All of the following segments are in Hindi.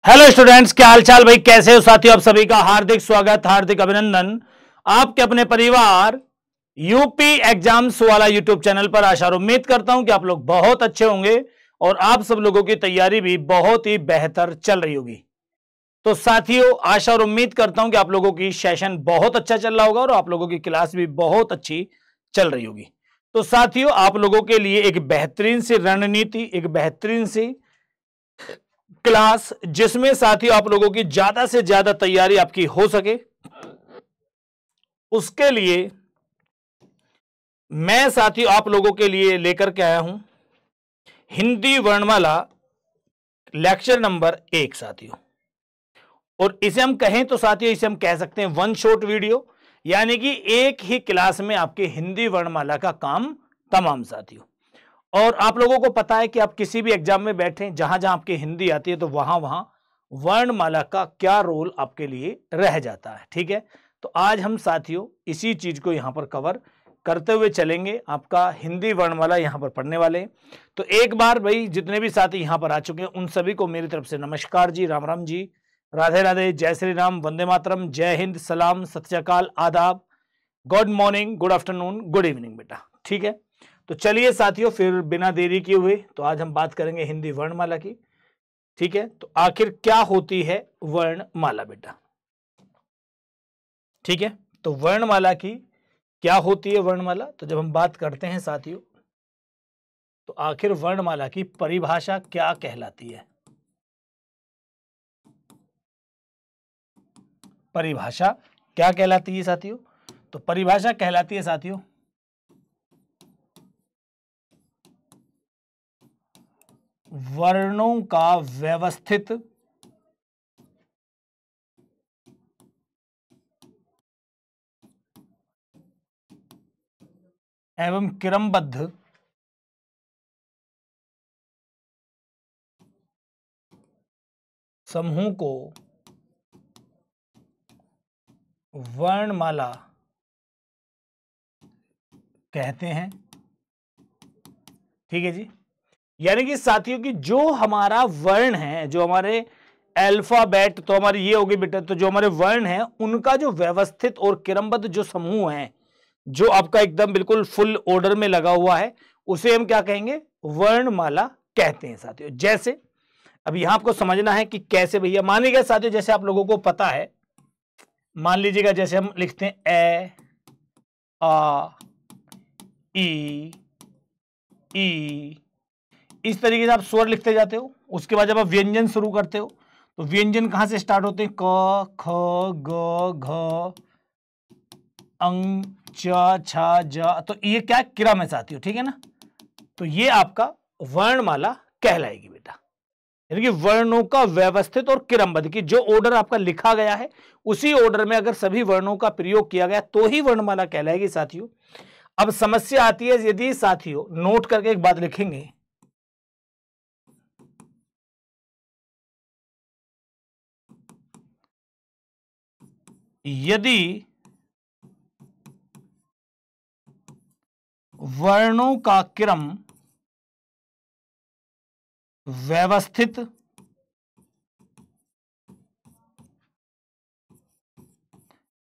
हेलो स्टूडेंट्स, क्या हालचाल भाई, कैसे हो साथियों। आप सभी का हार्दिक स्वागत, हार्दिक अभिनंदन आपके अपने परिवार यूपी एग्जाम्स वाला यूट्यूब चैनल पर। आशा और उम्मीद करता हूं कि आप लोग बहुत अच्छे होंगे और आप सब लोगों की तैयारी भी बहुत ही बेहतर चल रही होगी। तो साथियों, आशा और उम्मीद करता हूं कि आप लोगों की सेशन बहुत अच्छा चल रहा होगा और आप लोगों की क्लास भी बहुत अच्छी चल रही होगी। तो साथियों, आप लोगों के लिए एक बेहतरीन सी रणनीति, एक बेहतरीन सी क्लास जिसमें साथियों आप लोगों की ज्यादा से ज्यादा तैयारी आपकी हो सके, उसके लिए मैं साथियों आप लोगों के लिए लेकर के आया हूं हिंदी वर्णमाला लेक्चर नंबर 1 साथियों। और इसे हम कहें तो साथियों इसे हम कह सकते हैं वन शॉट वीडियो, यानी कि एक ही क्लास में आपके हिंदी वर्णमाला का काम तमाम साथियों। और आप लोगों को पता है कि आप किसी भी एग्जाम में बैठे, जहां जहां आपकी हिंदी आती है, तो वहां वहां वर्णमाला का क्या रोल आपके लिए रह जाता है। ठीक है, तो आज हम साथियों इसी चीज को यहां पर कवर करते हुए चलेंगे। आपका हिंदी वर्णमाला यहां पर पढ़ने वाले हैं। तो एक बार भाई जितने भी साथी यहां पर आ चुके हैं उन सभी को मेरी तरफ से नमस्कार जी, राम राम जी, राधे राधे, जय श्री राम, वंदे मातरम, जय हिंद, सलाम, सत श्री अकाल, आदाब, good morning, good afternoon, good evening बेटा। ठीक है, तो चलिए साथियों फिर बिना देरी किए हुए तो आज हम बात करेंगे हिंदी वर्णमाला की। ठीक है, तो आखिर क्या होती है वर्णमाला बेटा। ठीक है, तो वर्णमाला की क्या होती है वर्णमाला, तो जब हम बात करते हैं साथियों तो आखिर वर्णमाला की परिभाषा क्या कहलाती है। परिभाषा क्या कहलाती है साथियों, तो परिभाषा कहलाती है साथियों वर्णों का व्यवस्थित एवं क्रमबद्ध समूह को वर्णमाला कहते हैं। ठीक है जी, यानी कि साथियों की जो हमारा वर्ण है, जो हमारे अल्फाबेट, तो हमारी ये होगी बेटा, तो जो हमारे वर्ण हैं उनका जो व्यवस्थित और क्रमबद्ध जो समूह है, जो आपका एकदम बिल्कुल फुल ऑर्डर में लगा हुआ है, उसे हम क्या कहेंगे, वर्णमाला कहते हैं साथियों। जैसे अब यहां आपको समझना है कि कैसे भैया, मान लीजिए साथियों जैसे आप लोगों को पता है, मान लीजिएगा जैसे हम लिखते हैं ए आ ई ई, इस तरीके से आप स्वर लिखते जाते हो। उसके बाद जब आप व्यंजन शुरू करते हो तो व्यंजन कहां से स्टार्ट होते हैं, क ख ग घ अंग च छ ज, तो ये क्या क्रम है साथियों। ठीक है ना, तो ये आपका वर्णमाला कहलाएगी बेटा, यानी कि वर्णों का व्यवस्थित और क्रमबद्ध, की जो ऑर्डर आपका लिखा गया है उसी ऑर्डर में अगर सभी वर्णों का प्रयोग किया गया तो ही वर्णमाला कहलाएगी साथियों। अब समस्या आती है, यदि साथियों नोट करके एक बात लिखेंगे, यदि वर्णों का क्रम व्यवस्थित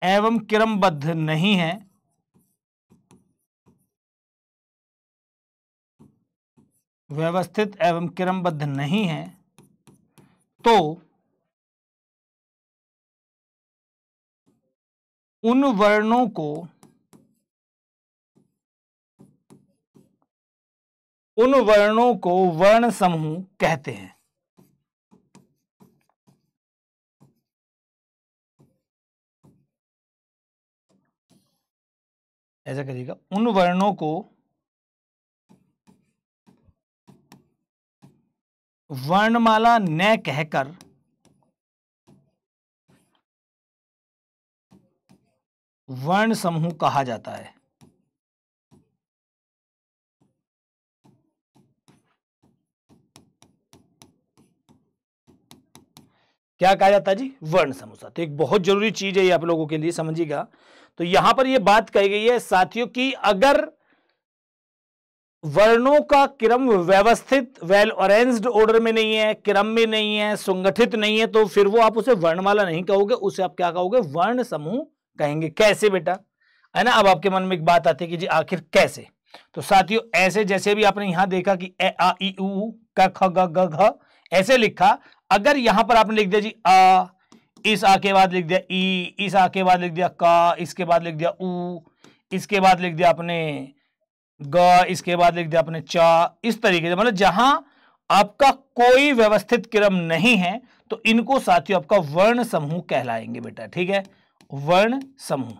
एवं क्रमबद्ध नहीं है, व्यवस्थित एवं क्रमबद्ध नहीं है, तो उन वर्णों को वर्ण समूह कहते हैं। ऐसा करिएगा, उन वर्णों को वर्णमाला न कहकर वर्ण समूह कहा जाता है। क्या कहा जाता है जी, वर्ण समूह। तो एक बहुत जरूरी चीज है ये आप लोगों के लिए, समझिएगा। तो यहां पर ये बात कही गई है साथियों की अगर वर्णों का क्रम व्यवस्थित वेल अरेंज्ड ऑर्डर में नहीं है, क्रम में नहीं है, संगठित नहीं है, तो फिर वो आप उसे वर्णमाला नहीं कहोगे, उसे आप क्या कहोगे? वर्ण समूह कहेंगे। कैसे बेटा? है ना। अब आपके मन में एक बात आती है कि जी आखिर कैसे? तो साथियों ऐसे जैसे भी आपने यहां देखा कि ए आ ई उ क ख ग घ घ ऐसे लिखा, अगर यहां पर आपने लिख दिया जी आ, इस आ के बाद लिख दिया ई, इस आ के बाद लिख दिया का, इसके बाद लिख दिया उ, इसके बाद लिख दिया आपने ग, इसके बाद लिख दिया आपने चा, इस तरीके से, मतलब जहां आपका कोई व्यवस्थित क्रम नहीं है तो इनको साथियों आपका वर्ण समूह कहलाएंगे बेटा। ठीक है, वर्ण समूह।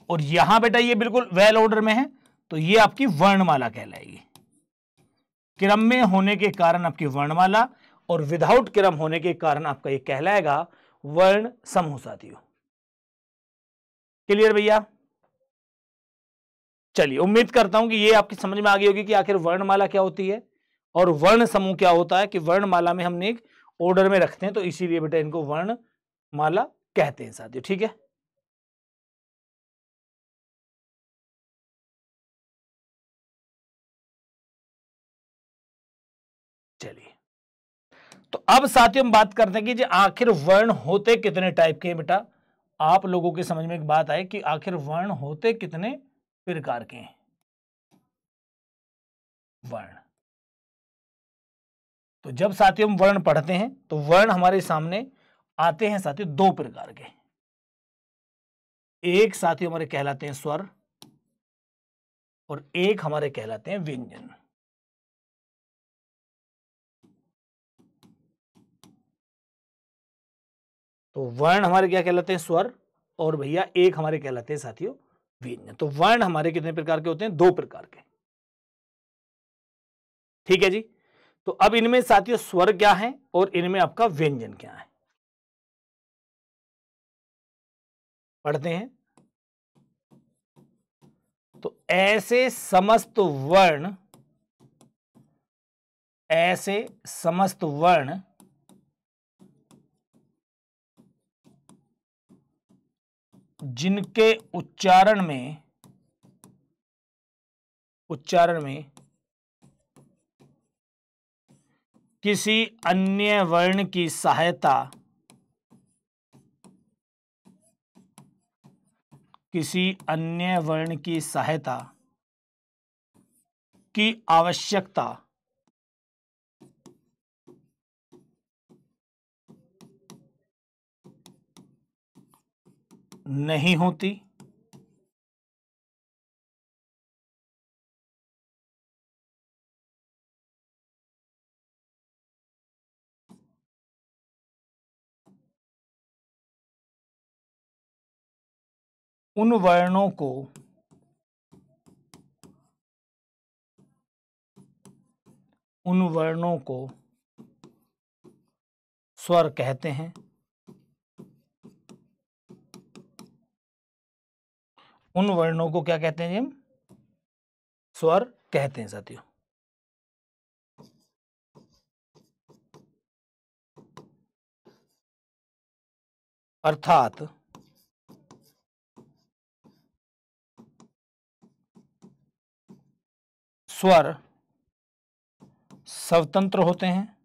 और यहां बेटा ये बिल्कुल वेल ऑर्डर में है तो ये आपकी वर्णमाला कहलाएगी। क्रम में होने के कारण आपकी वर्णमाला और विदाउट क्रम होने के कारण आपका ये कहलाएगा वर्ण समूह साथियों। क्लियर भैया? चलिए, उम्मीद करता हूं कि ये आपकी समझ में आ गई होगी कि आखिर वर्णमाला क्या होती है और वर्ण समूह क्या होता है। कि वर्णमाला में हमने एक ऑर्डर में रखते हैं तो इसीलिए बेटा इनको वर्णमाला कहते हैं साथियों। ठीक है, चलिए तो अब साथियों हम बात करते हैं कि आखिर वर्ण होते कितने टाइप के हैं बेटा। आप लोगों के समझ में एक बात आए कि आखिर वर्ण होते कितने प्रकार के हैं। वर्ण, तो जब साथियों हम वर्ण पढ़ते हैं तो वर्ण हमारे सामने आते हैं साथियों दो प्रकार के। एक साथियों हमारे कहलाते हैं स्वर और एक हमारे कहलाते हैं व्यंजन। तो वर्ण हमारे क्या कहलाते हैं? स्वर। और भैया एक हमारे कहलाते हैं साथियों व्यंजन। तो वर्ण हमारे कितने प्रकार के होते हैं? दो प्रकार के। ठीक है जी। तो अब इनमें साथियों स्वर क्या है और इनमें आपका व्यंजन क्या है, पढ़ते हैं। तो ऐसे समस्त वर्ण, ऐसे समस्त वर्ण जिनके उच्चारण में किसी अन्य वर्ण की सहायता, किसी अन्य वर्ण की सहायता की आवश्यकता नहीं होती, उन वर्णों को स्वर कहते हैं। उन वर्णों को क्या कहते हैं जी? हम स्वर कहते हैं साथियों। अर्थात स्वर स्वतंत्र होते हैं।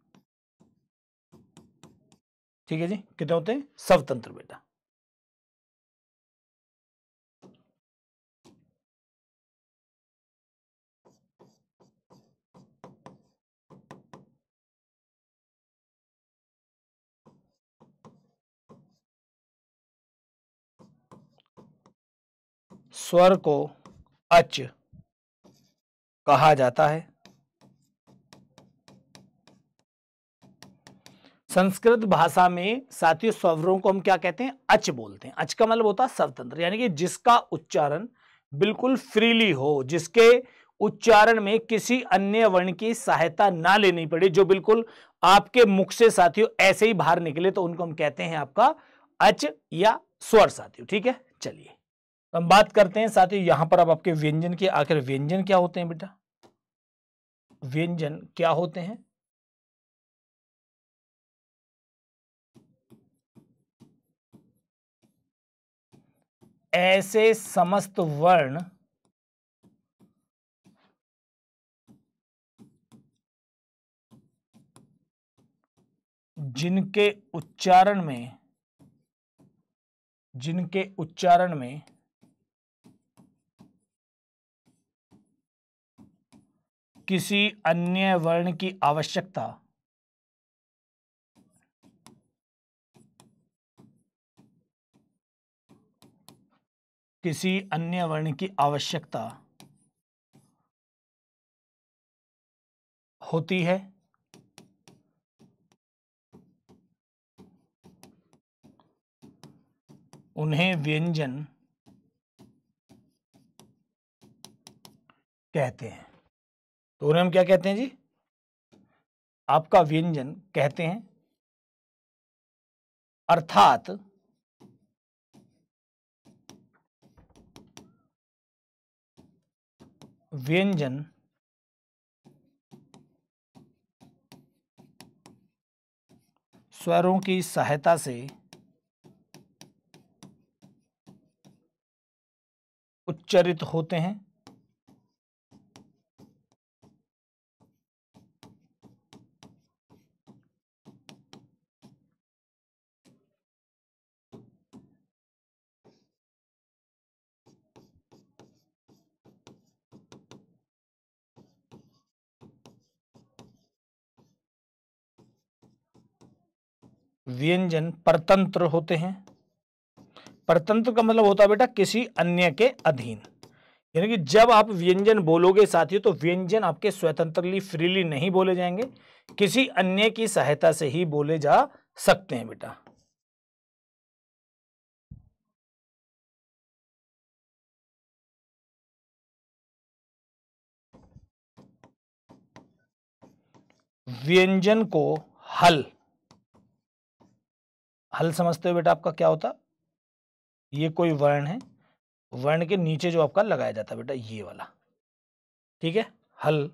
ठीक है जी, कितने होते हैं? स्वतंत्र बेटा। स्वर को अच कहा जाता है। संस्कृत भाषा में साथियों स्वरों को हम क्या कहते हैं? अच बोलते हैं। अच का मतलब होता है स्वतंत्र, यानी कि जिसका उच्चारण बिल्कुल फ्रीली हो, जिसके उच्चारण में किसी अन्य वर्ण की सहायता ना लेनी पड़े, जो बिल्कुल आपके मुख से साथियों ऐसे ही बाहर निकले, तो उनको हम कहते हैं आपका अच या स्वर साथियों। ठीक है, चलिए हम बात करते हैं साथियों यहां पर अब आपके व्यंजन के। आखिर व्यंजन क्या होते हैं बेटा? व्यंजन क्या होते हैं? ऐसे समस्त वर्ण जिनके उच्चारण में किसी अन्य वर्ण की आवश्यकता होती है, उन्हें व्यंजन कहते हैं। तो उन्हें हम क्या कहते हैं जी? आपका व्यंजन कहते हैं। अर्थात व्यंजन स्वरों की सहायता से उच्चारित होते हैं। व्यंजन परतंत्र होते हैं। परतंत्र का मतलब होता है बेटा किसी अन्य के अधीन। यानी कि जब आप व्यंजन बोलोगे साथियों तो व्यंजन आपके स्वतंत्रली फ्रीली नहीं बोले जाएंगे, किसी अन्य की सहायता से ही बोले जा सकते हैं बेटा। व्यंजन को हल समझते हो बेटा? आपका क्या होता? ये कोई वर्ण है, वर्ण के नीचे जो आपका लगाया जाता है बेटा ये वाला, ठीक है, हल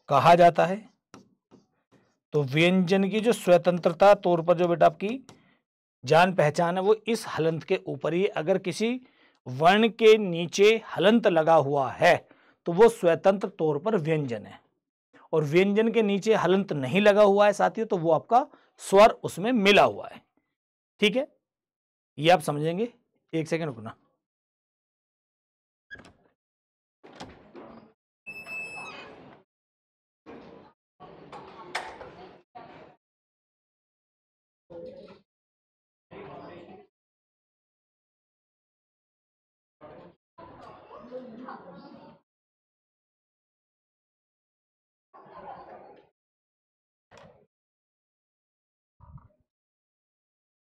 कहा जाता है। तो व्यंजन की जो स्वतंत्रता तौर पर जो बेटा आपकी जान पहचान है वो इस हलंत के ऊपर ही। अगर किसी वर्ण के नीचे हलंत लगा हुआ है तो वो स्वतंत्र तौर पर व्यंजन है, और व्यंजन के नीचे हलंत नहीं लगा हुआ है साथियों तो वो आपका स्वर उसमें मिला हुआ है। ठीक है, ये आप समझेंगे। एक सेकंड रुकना।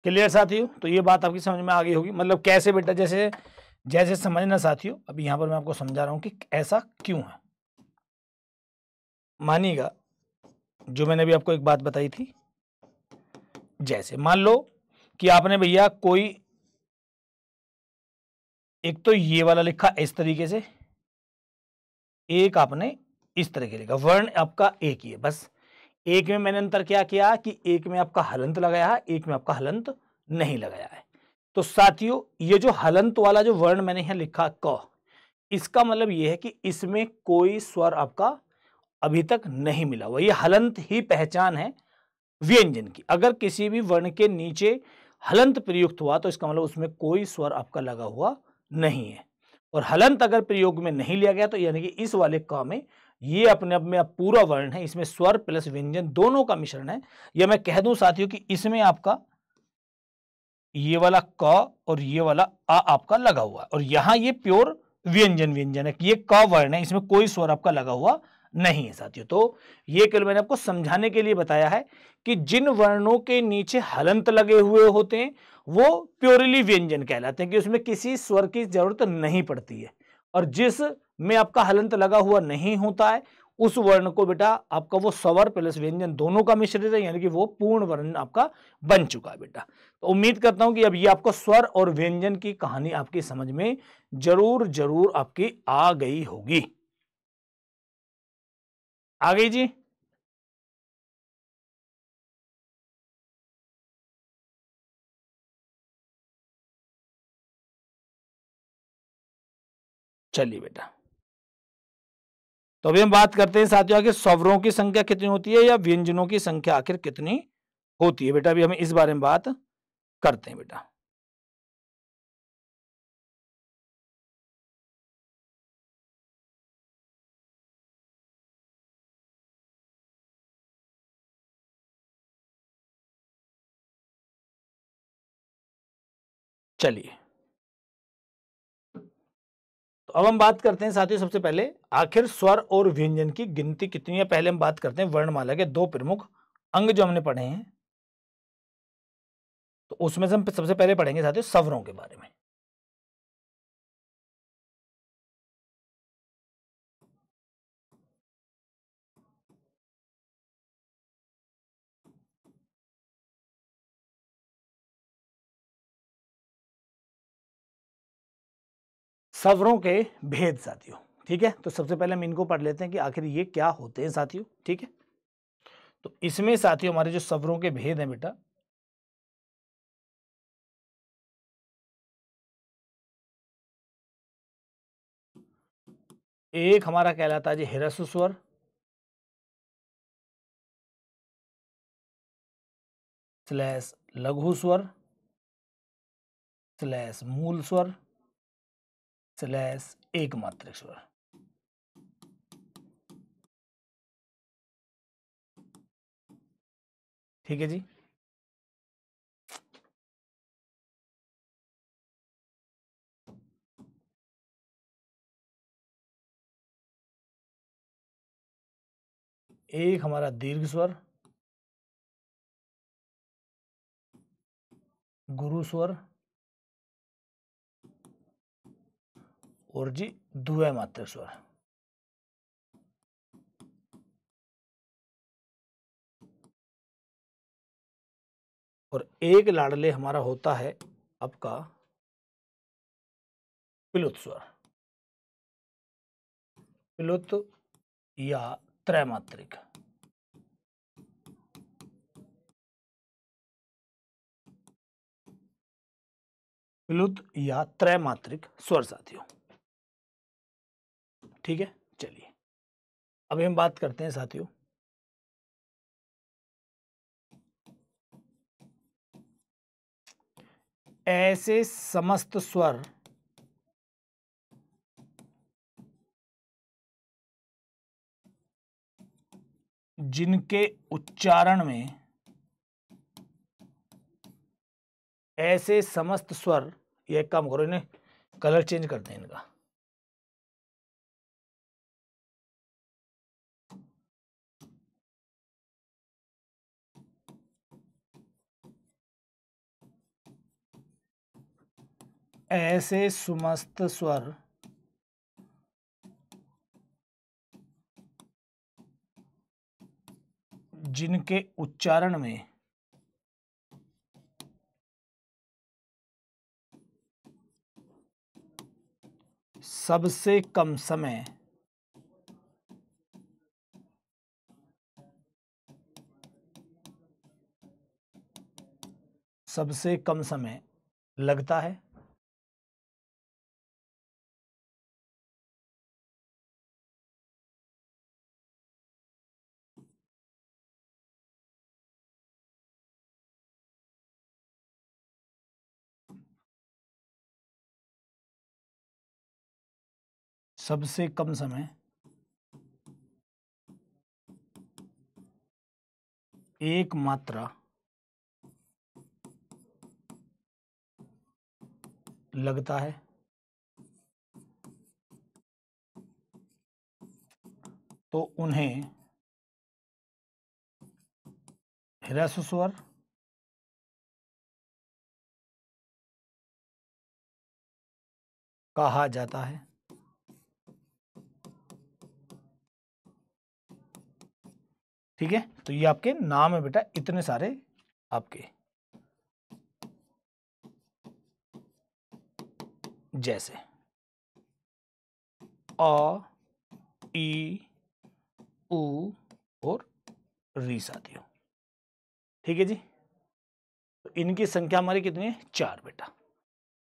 क्लियर साथियों? तो ये बात आपकी समझ में आ गई होगी। मतलब कैसे बेटा, जैसे जैसे समझना साथियों, अभी यहां पर मैं आपको समझा रहा हूं कि ऐसा क्यों है। मानिएगा जो मैंने अभी आपको एक बात बताई थी, जैसे मान लो कि आपने भैया कोई एक तो ये वाला लिखा इस तरीके से, एक आपने इस तरह के लिखा, वर्ण आपका एक ही है, बस एक में मैंने अंतर क्या किया कि एक में आपका हलंत लगाया है, एक में आपका हलंत नहीं लगाया है। तो साथियों ये जो हलंत वाला जो वर्ण मैंने यहां लिखा क, इसका मतलब ये है कि इसमें कोई स्वर आपका अभी तक नहीं मिला हुआ। ये हलंत ही पहचान है व्यंजन की। अगर किसी भी वर्ण के नीचे हलंत प्रयुक्त हुआ तो इसका मतलब उसमें कोई स्वर आपका लगा हुआ नहीं है। और हलंत अगर प्रयोग में नहीं लिया गया तो यानी कि इस वाले क में ये अपने आप में अब पूरा वर्ण है, इसमें स्वर प्लस व्यंजन दोनों का मिश्रण है। या मैं कह दूं साथियों कि इसमें आपका ये वाला क और ये वाला आ आपका लगा हुआ है, और यहां ये प्योर व्यंजन है। ये क वर्ण है, इसमें कोई स्वर आपका लगा हुआ नहीं है साथियों। तो ये केवल मैंने आपको समझाने के लिए बताया है कि जिन वर्णों के नीचे हलंत लगे हुए होते हैं वो प्योरली व्यंजन कहलाते हैं, कि उसमें किसी स्वर की जरूरत नहीं पड़ती है। और जिस में आपका हलंत लगा हुआ नहीं होता है उस वर्ण को बेटा आपका वो स्वर प्लस व्यंजन दोनों का मिश्रित है, यानी कि वो पूर्ण वर्ण आपका बन चुका है बेटा। तो उम्मीद करता हूं कि अब ये आपको स्वर और व्यंजन की कहानी आपकी समझ में जरूर आपकी आ गई होगी। आ गई जी? चलिए बेटा, तो अभी हम बात करते हैं साथियों आखिर स्वरों की संख्या कितनी होती है या व्यंजनों की संख्या आखिर कितनी होती है बेटा। अभी हम इस बारे में बात करते हैं बेटा। चलिए, तो अब हम बात करते हैं साथियों, सबसे पहले आखिर स्वर और व्यंजन की गिनती कितनी है। पहले हम बात करते हैं वर्णमाला के दो प्रमुख अंग जो हमने पढ़े हैं, तो उसमें से हम सबसे पहले पढ़ेंगे साथियों स्वरों के बारे में। स्वरों के भेद साथियों, ठीक है। तो सबसे पहले हम इनको पढ़ लेते हैं कि आखिर ये क्या होते हैं साथियों, ठीक है। तो इसमें साथियों हमारे जो स्वरों के भेद हैं बेटा, एक हमारा कहलाता है जी ह्रस्व स्वर, स्लैश लघु स्वर, स्लैश मूल स्वर, स्लैश एक मात्रिक स्वर। ठीक है जी। एक हमारा दीर्घ स्वर, गुरु स्वर, और जी द्वय मात्रिक स्वर। और एक लाडले हमारा होता है आपका प्लुत स्वर, प्लुत या त्रैमात्रिक। प्लुत या त्रैमात्रिक स्वर साथियों, ठीक है। चलिए, अभी हम बात करते हैं साथियों ऐसे समस्त स्वर जिनके उच्चारण में, ऐसे समस्त स्वर, ये एक काम करो, इन्हें कलर चेंज करते हैं इनका। ऐसे समस्त स्वर जिनके उच्चारण में सबसे कम समय लगता है, सबसे कम समय एक मात्रा लगता है, तो उन्हें ह्रस्व स्वर, कहा जाता है। ठीक है, तो ये आपके नाम है बेटा, इतने सारे आपके, जैसे अ, ई, उ और री साथियों। ठीक है जी। तो इनकी संख्या हमारी कितनी है? 4 बेटा।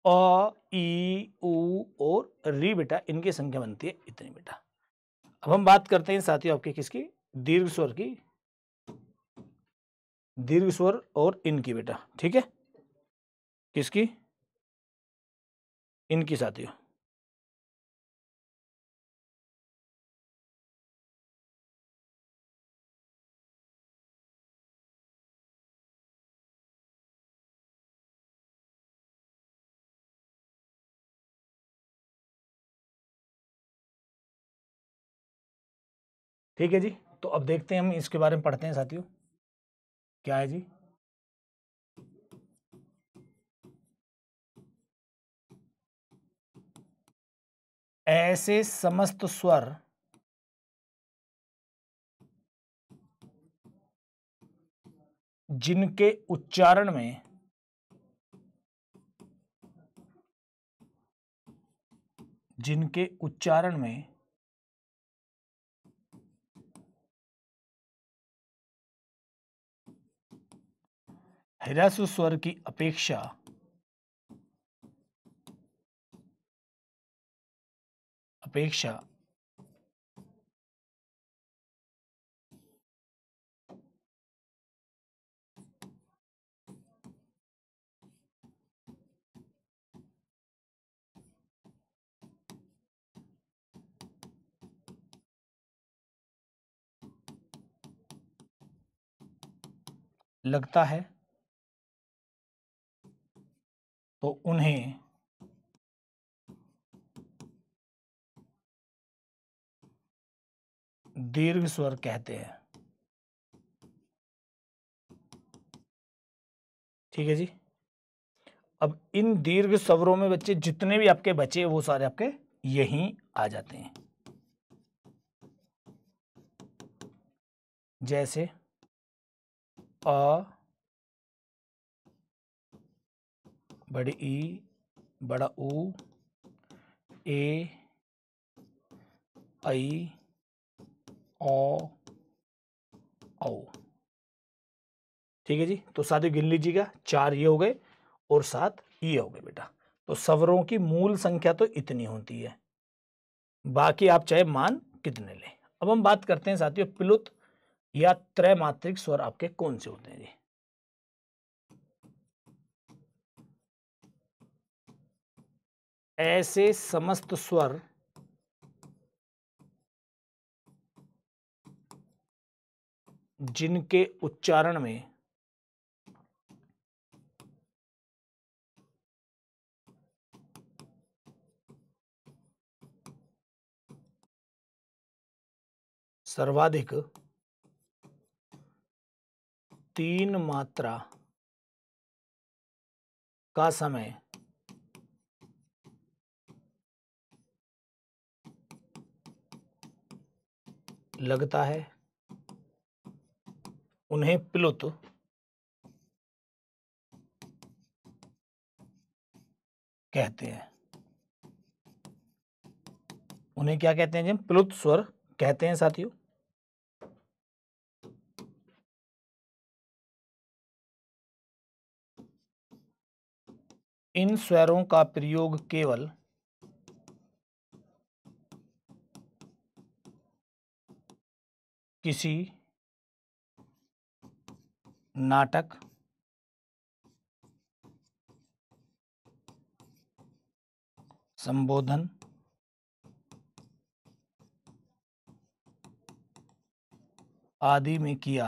अ, ई, उ और री बेटा, इनकी संख्या बनती है इतनी बेटा। अब हम बात करते हैं साथियों आपके किसकी? दीर्घ स्वर की। दीर्घ स्वर और इनकी बेटा, ठीक है, किसकी, इनकी साथियों। ठीक है जी, तो अब देखते हैं हम इसके बारे में पढ़ते हैं साथियों, क्या है जी। ऐसे समस्त स्वर जिनके उच्चारण में ह्रस्व स्वर की अपेक्षा लगता है, तो उन्हें दीर्घ स्वर कहते हैं। ठीक है जी, अब इन दीर्घ स्वरों में बच्चे जितने भी आपके बचे वो सारे आपके यहीं आ जाते हैं, जैसे अ, बड़ी ई, बड़ा ऊ, ए, आई, ओ, औ। ठीक है जी, तो साथियों गिन लीजिएगा, 4 ये हो गए और 7 ये हो गए बेटा। तो स्वरों की मूल संख्या तो इतनी होती है, बाकी आप चाहे मान कितने लें। अब हम बात करते हैं साथियों प्लुत या त्रैमात्रिक स्वर आपके कौन से होते हैं जी। ऐसे समस्त स्वर जिनके उच्चारण में सर्वाधिक 3 मात्रा का समय लगता है, उन्हें प्लुत कहते हैं। उन्हें क्या कहते हैं जी? प्लुत स्वर कहते हैं साथियों। इन स्वरों का प्रयोग केवल किसी नाटक, संबोधन, आदि में किया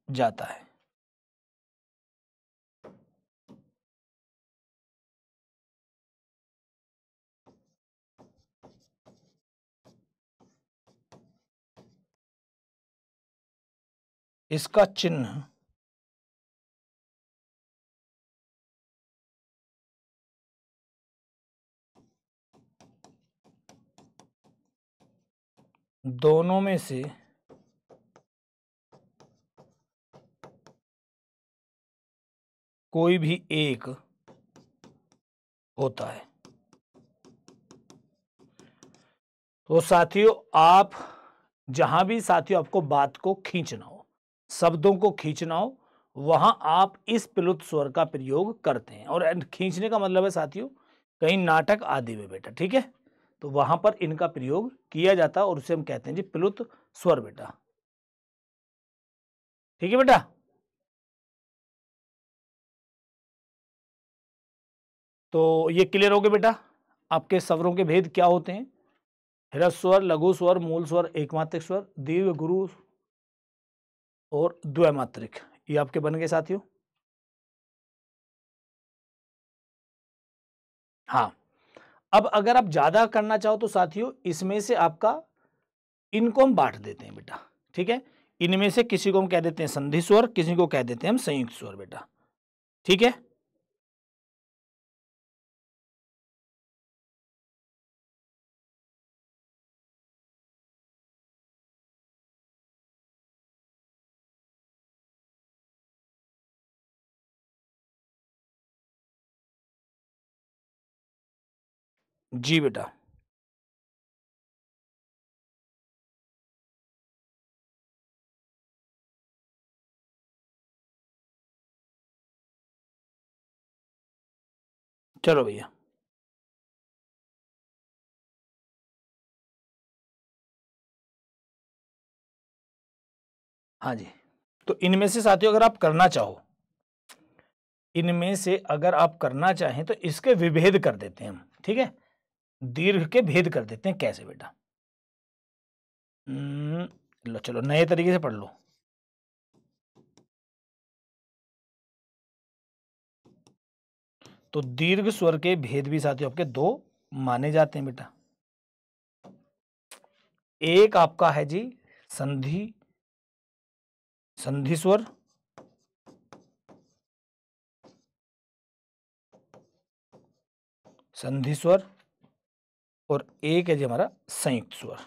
जाता है। इसका चिन्ह दोनों में से कोई भी एक होता है। तो साथियों आप जहां भी साथियों आपको बात को खींचना हो, शब्दों को खींचना हो, वहां आप इस प्लुत स्वर का प्रयोग करते हैं। और खींचने का मतलब है साथियों कहीं नाटक आदि में बेटा, ठीक है। तो वहां पर इनका प्रयोग किया जाता है और उसे हम कहते हैं जी प्लुत स्वर बेटा। ठीक है बेटा। तो ये क्लियर हो गया बेटा, आपके स्वरों के भेद क्या होते हैं। ह्रस्व स्वर, लघु स्वर, मूल स्वर, एकमात्रिक स्वर, दीर्घ, गुरु और द्वैमात्रिक, ये आपके बन गए साथियों। हाँ, अब अगर आप ज्यादा करना चाहो तो साथियों इसमें से आपका इनको हम बांट देते हैं बेटा। ठीक है, इनमें से किसी को हम कह देते हैं संधि स्वर, किसी को कह देते हैं हम संयुक्त स्वर बेटा। ठीक है, जी बेटा। चलो भैया, हाँ जी। तो इनमें से साथियों अगर आप करना चाहो, इनमें से अगर आप करना चाहें तो इसके विभेद कर देते हैं हम। ठीक है, दीर्घ के भेद कर देते हैं। कैसे बेटा? लो चलो नए तरीके से पढ़ लो। तो दीर्घ स्वर के भेद भी साथियों आपके दो माने जाते हैं बेटा। एक आपका है जी संधि, संधि स्वर, संधि स्वर, और एक है जी हमारा संयुक्त स्वर।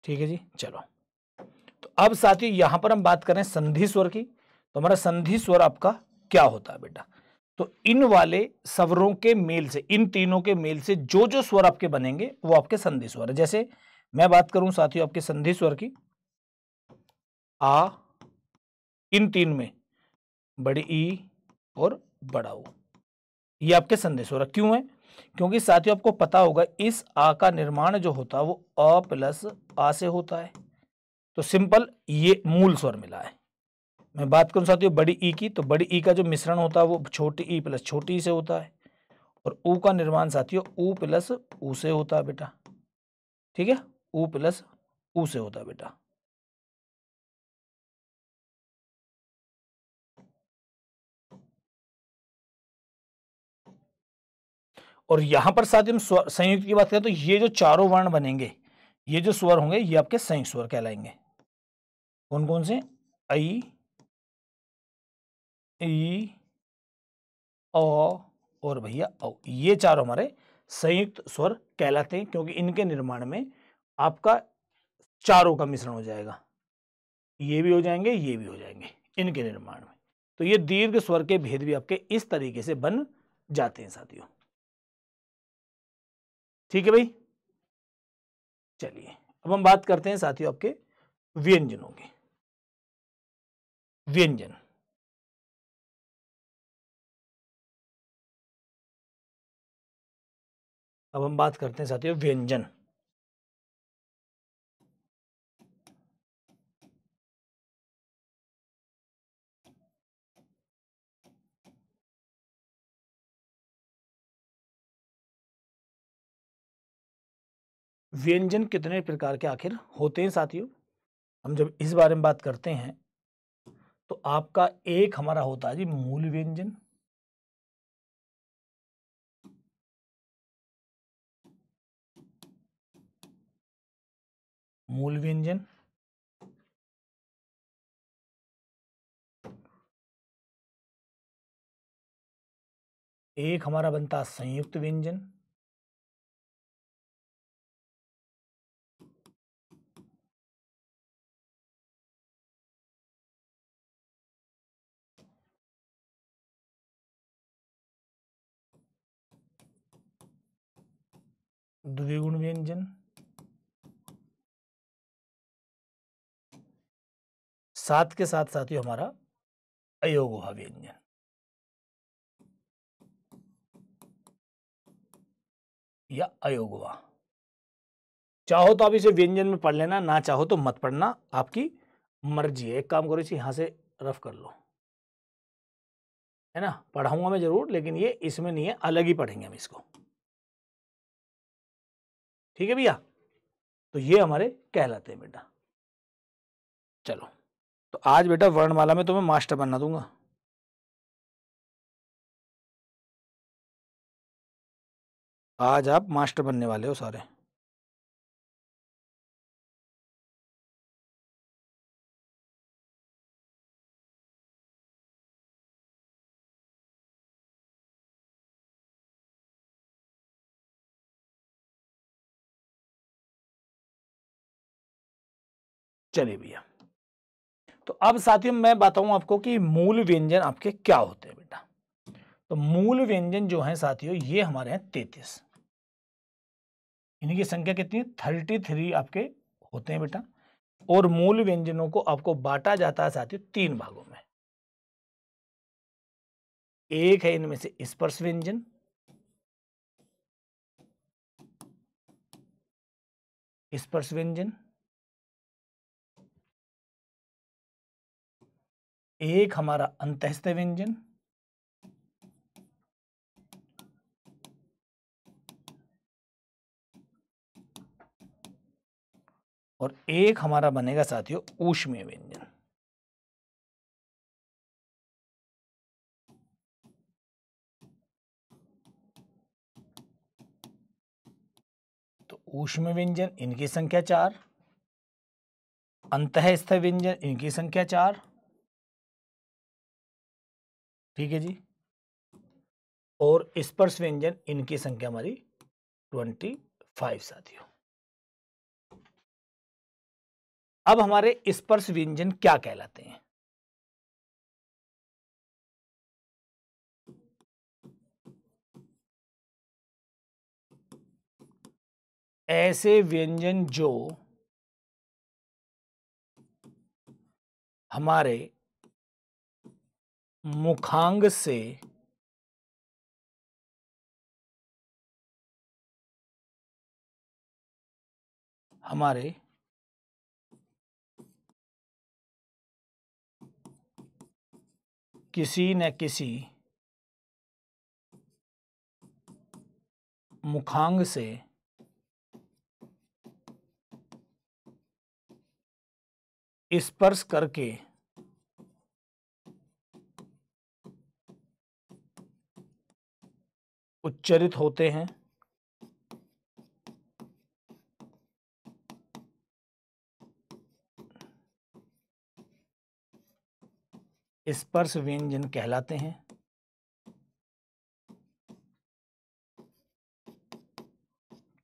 ठीक है जी, चलो। तो अब साथियों यहां पर हम बात करें संधि स्वर की, तो हमारा संधि स्वर आपका क्या होता है बेटा? तो इन वाले स्वरों के मेल से, इन तीनों के मेल से जो जो स्वर आपके बनेंगे वो आपके संधि स्वर है। जैसे मैं बात करूं साथियों आपके संधि स्वर की, आ, इन तीन में बड़ी ई और बड़ा ऊ, ये आपके संधि स्वर क्यों है? क्योंकि साथियों आपको पता होगा इस आ का निर्माण जो होता है वो अ प्लस आ से होता है। तो सिंपल ये मूल स्वर मिला है। मैं बात करूं साथियों बड़ी ई की, तो बड़ी ई का जो मिश्रण होता है वो छोटी ई प्लस छोटी ई से होता है, और ऊ का निर्माण साथियों ऊ प्लस ऊ से होता है बेटा। ठीक है, ऊ प्लस ऊ से होता है बेटा। और यहां पर साथियों हम संयुक्त की बात करें तो ये जो चारों वर्ण बनेंगे, ये जो स्वर होंगे ये आपके संयुक्त स्वर कहलाएंगे। कौन कौन से? आई, ई, ओ और भैया औ, ये चारों हमारे संयुक्त स्वर कहलाते हैं, क्योंकि इनके निर्माण में आपका चारों का मिश्रण हो जाएगा। ये भी हो जाएंगे, ये भी हो जाएंगे इनके निर्माण में। तो ये दीर्घ स्वर के भेद भी आपके इस तरीके से बन जाते हैं साथियों। ठीक है भाई, चलिए अब हम बात करते हैं साथियों आपके व्यंजनों की। व्यंजन, अब हम बात करते हैं साथियों व्यंजन। व्यंजन कितने प्रकार के आखिर होते हैं साथियों? हम जब इस बारे में बात करते हैं तो आपका एक हमारा होता है जी मूल व्यंजन, मूल व्यंजन। एक हमारा बनता है संयुक्त व्यंजन, द्विगुण व्यंजन, साथ के साथ साथियों हमारा अयोगोह व्यंजन। या अयोगवा। चाहो तो आप इसे व्यंजन में पढ़ लेना, ना चाहो तो मत पढ़ना, आपकी मर्जी है। एक काम करो, इसे यहां से रफ कर लो, है ना। पढ़ाऊंगा मैं जरूर, लेकिन ये इसमें नहीं है, अलग ही पढ़ेंगे हम इसको। ठीक है भैया, तो ये हमारे कहलाते हैं बेटा। चलो, तो आज बेटा वर्णमाला में तुम्हें मास्टर बनना दूंगा। आज आप मास्टर बनने वाले हो सारे। चलिए भैया, तो अब साथियों मैं बताऊं आपको कि मूल व्यंजन आपके क्या होते हैं बेटा। तो मूल व्यंजन जो है साथियों, ये हमारे हैं 33। इनकी संख्या कितनी है? 33 आपके होते हैं बेटा। और मूल व्यंजनों को आपको बांटा जाता है साथियों 3 भागों में। एक है इनमें से स्पर्श व्यंजन, स्पर्श व्यंजन। एक हमारा अंतःस्थ व्यंजन, और एक हमारा बनेगा साथियों ऊष्मीय व्यंजन। तो ऊष्मीय व्यंजन इनकी संख्या 4, अंतःस्थ व्यंजन इनकी संख्या 4। ठीक है जी। और स्पर्श व्यंजन इनकी संख्या हमारी 25 साथियों। अब हमारे स्पर्श व्यंजन क्या कहलाते हैं? ऐसे व्यंजन जो हमारे मुखांग से हमारे किसी न किसी मुखांग से स्पर्श करके उच्चरित होते हैं, स्पर्श व्यंजन कहलाते हैं।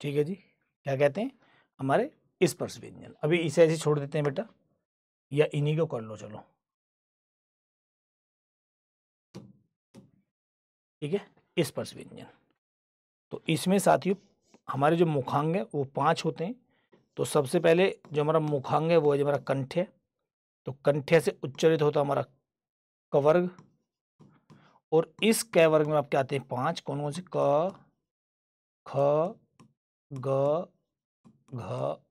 ठीक है जी, क्या कहते हैं? हमारे स्पर्श व्यंजन। अभी इसे ऐसे छोड़ देते हैं बेटा, या इन्हीं को कर लो, चलो ठीक है। स्पर्श व्यंजन, तो इसमें साथियों हमारे जो मुखांग है वो 5 होते हैं। तो सबसे पहले जो हमारा मुखांग है वो है हमारा कंठ है। तो कंठे से उच्चरित होता हमारा कवर्ग। और इस क वर्ग में आपके आते हैं 5, कौन कौन से? क, ख, ग, घ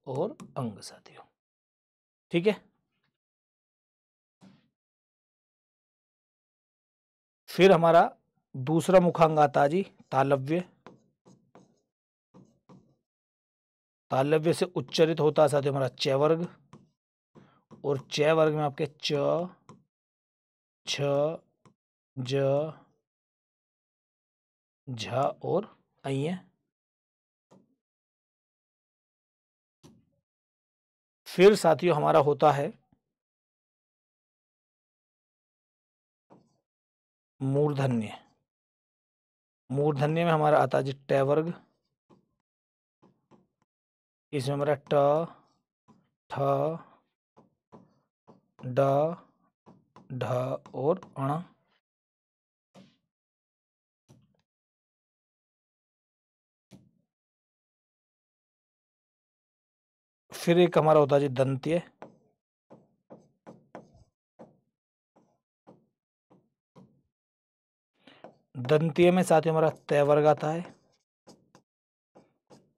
और अंग साथियों। ठीक है। फिर हमारा दूसरा मुखांग आता है जी तालव्य। तालव्य से उच्चरित होता है साथियों हमारा च वर्ग। और च वर्ग में आपके च, छ, ज, झ और अय। फिर साथियों हमारा होता है मूर्धन्य। मूर्धन्य में हमारा आता है जी ट वर्ग। इसमें हमारा ट, ठ, ड, ढ और अण। फिर एक हमारा होता है जी दंत्य। दंत्य में साथ ही हमारा तय वर्ग आता है।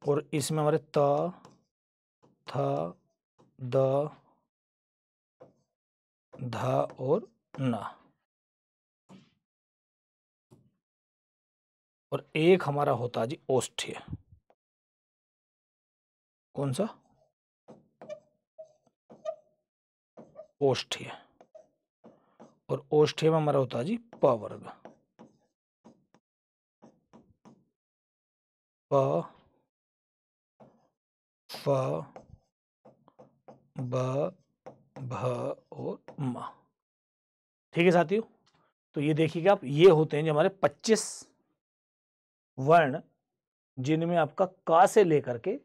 और इसमें हमारे त, थ, द, ध और न। और एक हमारा होता है जी ओष्ठ्य। कौन सा? ओष्ठ्य। और ओष्ठ्य में हमारा होता है जी प वर्ग। प, फ, ब, भ और म। ठीक है साथियों, तो ये देखिएगा आप, ये होते हैं जो हमारे 25 वर्ण, जिनमें आपका का से लेकर के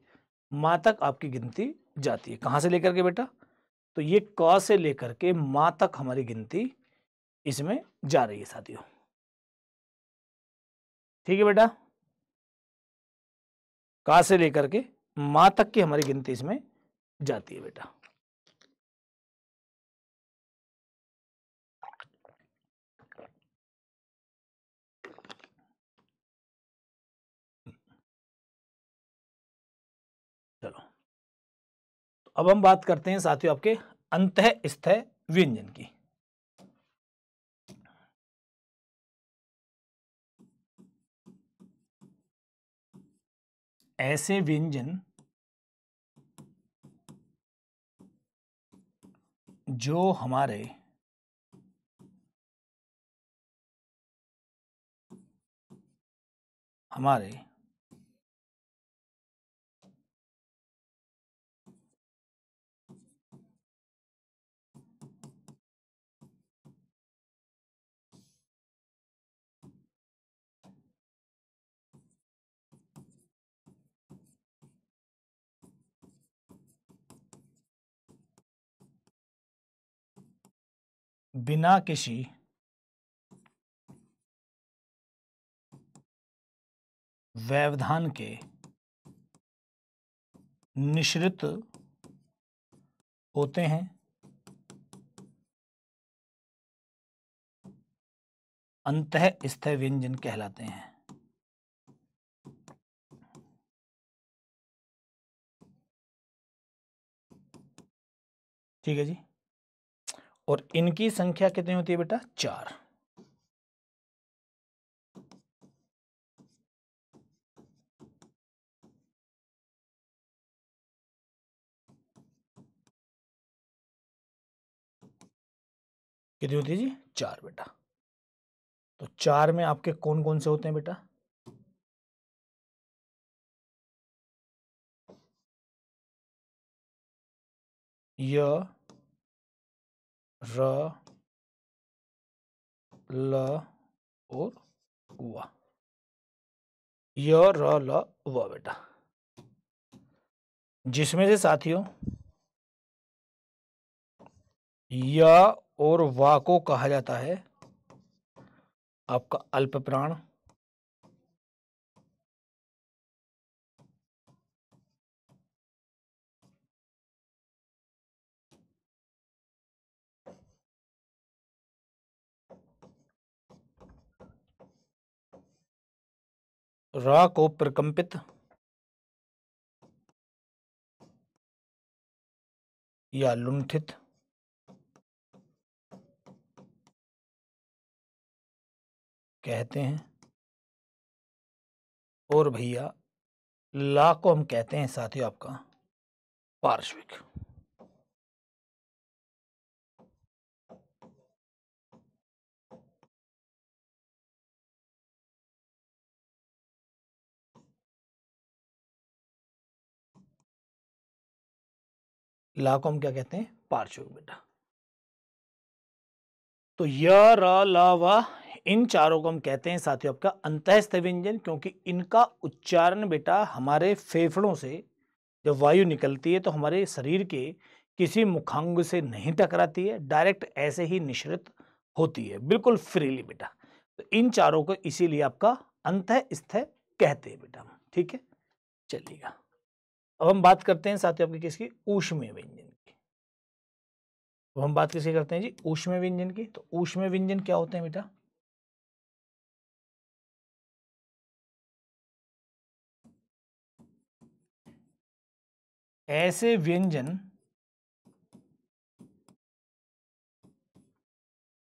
मां तक आपकी गिनती जाती है। कहां से लेकर के बेटा? तो ये क से लेकर के मां तक हमारी गिनती इसमें जा रही है साथियों। ठीक है बेटा, का से लेकर के मां तक की हमारी गिनती इसमें जाती है बेटा। चलो, तो अब हम बात करते हैं साथियों आपके अंतःस्थ व्यंजन की। ऐसे व्यंजन जो हमारे बिना किसी व्यवधान के निश्रित होते हैं, अंतःस्थ व्यंजन कहलाते हैं। ठीक है जी, और इनकी संख्या कितनी होती है बेटा? 4। कितनी होती है जी? 4 बेटा। तो 4 में आपके कौन कौन से होते हैं बेटा? य, र, ल और व। य, र, ल, व बेटा, जिसमें से साथियों य और व को कहा जाता है आपका अल्प प्राण, र को प्रकंपित या लुंठित, कहते हैं। और भैया ला को हम कहते हैं साथियों आपका पार्श्विक। ला को हम क्या कहते हैं? पार्श्विक बेटा। तो य, र, ल, व, इन चारों को हम कहते हैं साथियों आपका अंतःस्थ व्यंजन, क्योंकि इनका उच्चारण बेटा हमारे फेफड़ों से जब वायु निकलती है तो हमारे शरीर के किसी मुखांग से नहीं टकराती है, डायरेक्ट ऐसे ही निश्रित होती है, बिल्कुल फ्रीली बेटा। तो इन चारों को इसीलिए आपका अंतःस्थ कहते हैं बेटा। ठीक है, चलिएगा, अब हम बात करते हैं साथियों आपके किसकी? ऊष्मीय व्यंजन की। तो हम बात किसकी करते हैं जी? ऊष्मीय व्यंजन की। तो ऊष्मीय व्यंजन क्या होते हैं बेटा? ऐसे व्यंजन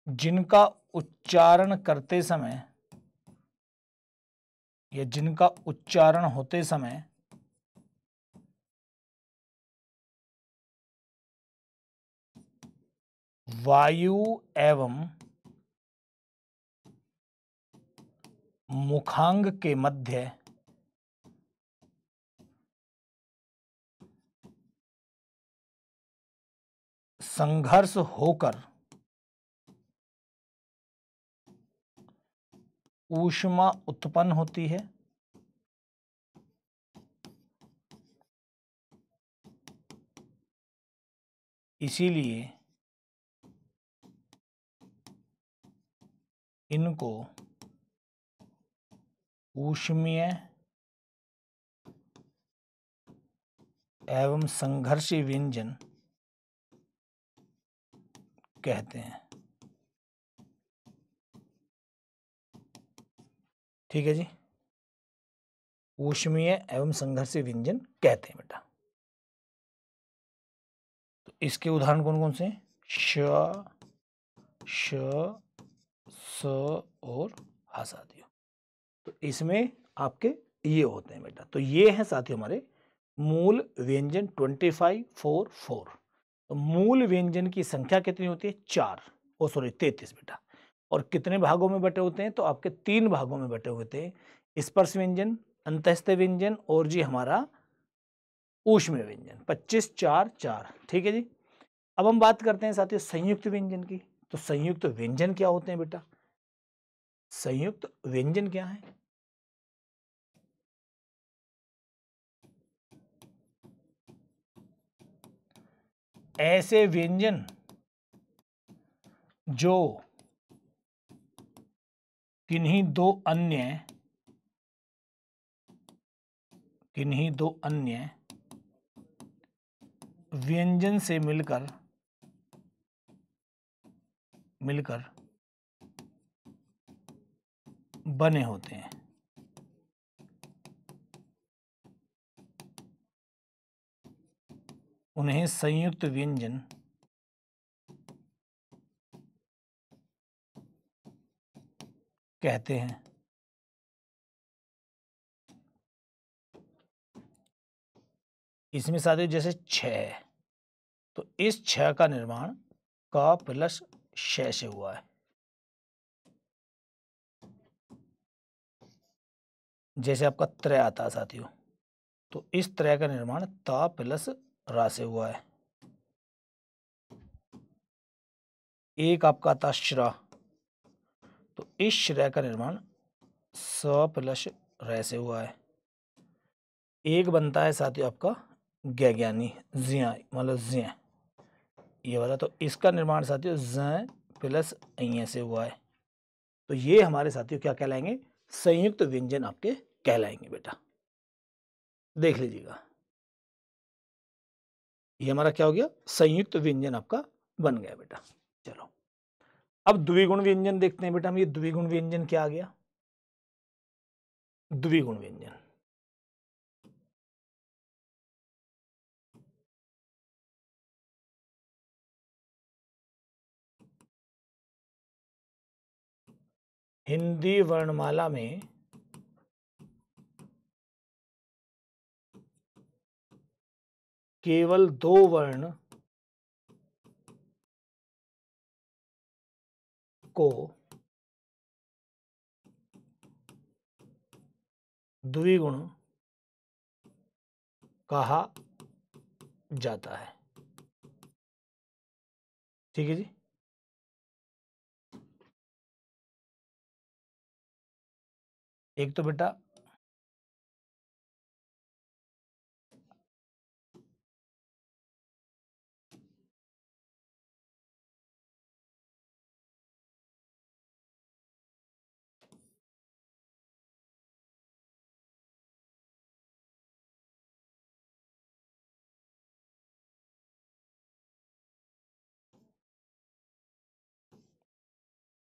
जिनका उच्चारण करते समय या जिनका उच्चारण होते समय वायु एवं मुखांग के मध्य संघर्ष होकर ऊष्मा उत्पन्न होती है, इसीलिए इनको ऊष्मीय एवं संघर्षी व्यंजन कहते हैं। ठीक है जी, ऊष्मीय एवं संघर्षी व्यंजन कहते हैं बेटा। तो इसके उदाहरण कौन कौन से हैं? श, श, स और हा साथियों। तो इसमें आपके ये होते हैं बेटा। तो ये हैं साथियों हमारे मूल व्यंजन 2544। तो मूल व्यंजन की संख्या कितनी होती है? 4, 33 बेटा। और कितने भागों में बटे होते हैं? तो आपके 3 भागों में बटे होते हैं, स्पर्श व्यंजन, अंतःस्थ व्यंजन और जी हमारा ऊष्मीय व्यंजन। 25 4 4। ठीक है जी। अब हम बात करते हैं साथियों संयुक्त व्यंजन की। तो संयुक्त व्यंजन क्या होते हैं बेटा? संयुक्त व्यंजन क्या है? ऐसे व्यंजन जो किन्हीं दो अन्य व्यंजन से मिलकर बने होते हैं। उन्हें संयुक्त व्यंजन कहते हैं। इसमें साथियों जैसे 6 है, तो इस 6 का निर्माण क प्लस श से हुआ है। जैसे आपका त्रय आता है साथियों, तो इस त्रय का निर्माण ता प्लस रा से हुआ है। एक आपका आता श्र, तो इस श्रय का निर्माण स प्लस र से हुआ है। एक बनता है साथियों आपका ज्ञानी ज्ञ, मतलब ज्ञ, ये वाला, तो इसका निर्माण साथियों ज प्लस अ से हुआ है। तो ये हमारे साथियों क्या कहलाएंगे? संयुक्त व्यंजन आपके कहलाएंगे बेटा। देख लीजिएगा, ये हमारा क्या हो गया? संयुक्त व्यंजन आपका बन गया बेटा। चलो अब द्विगुण व्यंजन देखते हैं बेटा। हम ये द्विगुण व्यंजन क्या आ गया? द्विगुण व्यंजन हिंदी वर्णमाला में केवल 2 वर्ण को द्विगुण कहा जाता है। ठीक है जी। एक तो बेटा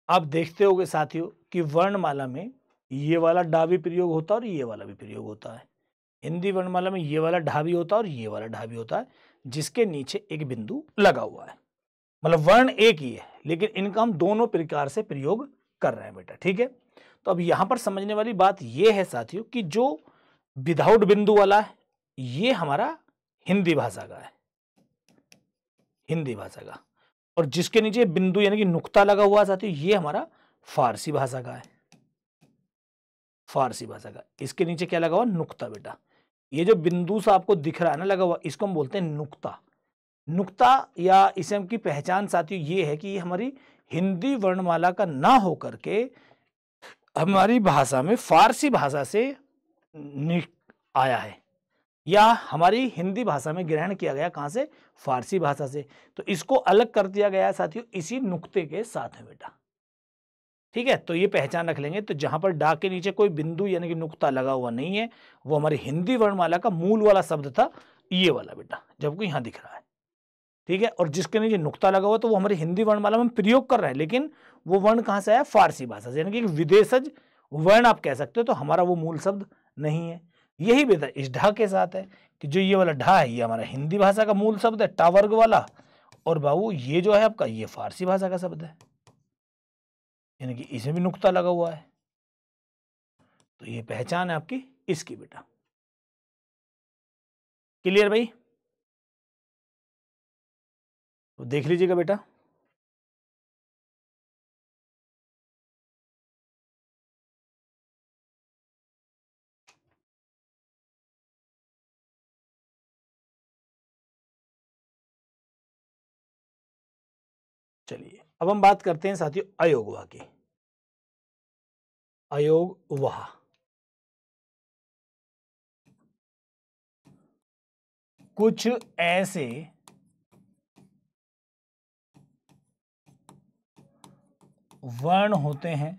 आप देखते होगे साथियों कि वर्णमाला में ये वाला डा भी प्रयोग होता है और ये वाला भी प्रयोग होता है। हिंदी वर्णमाला में ये वाला ढा भी होता है और ये वाला ढा भी होता है, जिसके नीचे एक बिंदु लगा हुआ है। मतलब वर्ण एक ही है, लेकिन इनका हम दोनों प्रकार से प्रयोग कर रहे हैं बेटा, ठीक है। तो अब यहां पर समझने वाली बात यह है साथियों कि जो विदाउट बिंदु वाला है ये हमारा हिंदी भाषा का है, हिंदी भाषा का, और जिसके नीचे बिंदु यानी कि नुक्ता लगा हुआ है साथियों ये हमारा फारसी भाषा का है, फारसी भाषा का। इसके नीचे क्या लगा हुआ? नुक्ता बेटा। ये जो बिंदु सा आपको दिख रहा है ना लगा हुआ, इसको हम बोलते हैं नुक्ता। नुक्ता या इसम की पहचान साथियों ये है कि ये हमारी हिंदी वर्णमाला का ना होकर के हमारी भाषा में फारसी भाषा से आया है, या हमारी हिंदी भाषा में ग्रहण किया गया। कहां से? फारसी भाषा से। तो इसको अलग कर दिया गया साथियों इसी नुक्ते के साथ है बेटा, ठीक है। तो ये पहचान रख लेंगे। तो जहां पर डा के नीचे कोई बिंदु यानी कि नुक्ता लगा हुआ नहीं है, वो हमारी हिंदी वर्णमाला का मूल वाला शब्द था ये वाला बेटा, जबकि यहां दिख रहा है, ठीक है। और जिसके नीचे नुक्ता लगा हुआ तो वो हमारी हिंदी वर्णमाला में प्रयोग कर रहे हैं, लेकिन वो वर्ण कहां से आया? फारसी भाषा से, यानी कि विदेशज वर्ण आप कह सकते हो। तो हमारा वो मूल शब्द नहीं है। यही बेटा इस ढा के साथ है कि जो ये वाला ढा है ये हमारा हिंदी भाषा का मूल शब्द है, टा वर्ग वाला, और बाबू ये जो है आपका ये फारसी भाषा का शब्द है, यानी कि इसमें भी नुक्ता लगा हुआ है। तो ये पहचान है आपकी इसकी बेटा। क्लियर भाई? तो देख लीजिएगा बेटा। चलिए अब हम बात करते हैं साथियों अयोगवा की। अयोगवा कुछ ऐसे वर्ण होते हैं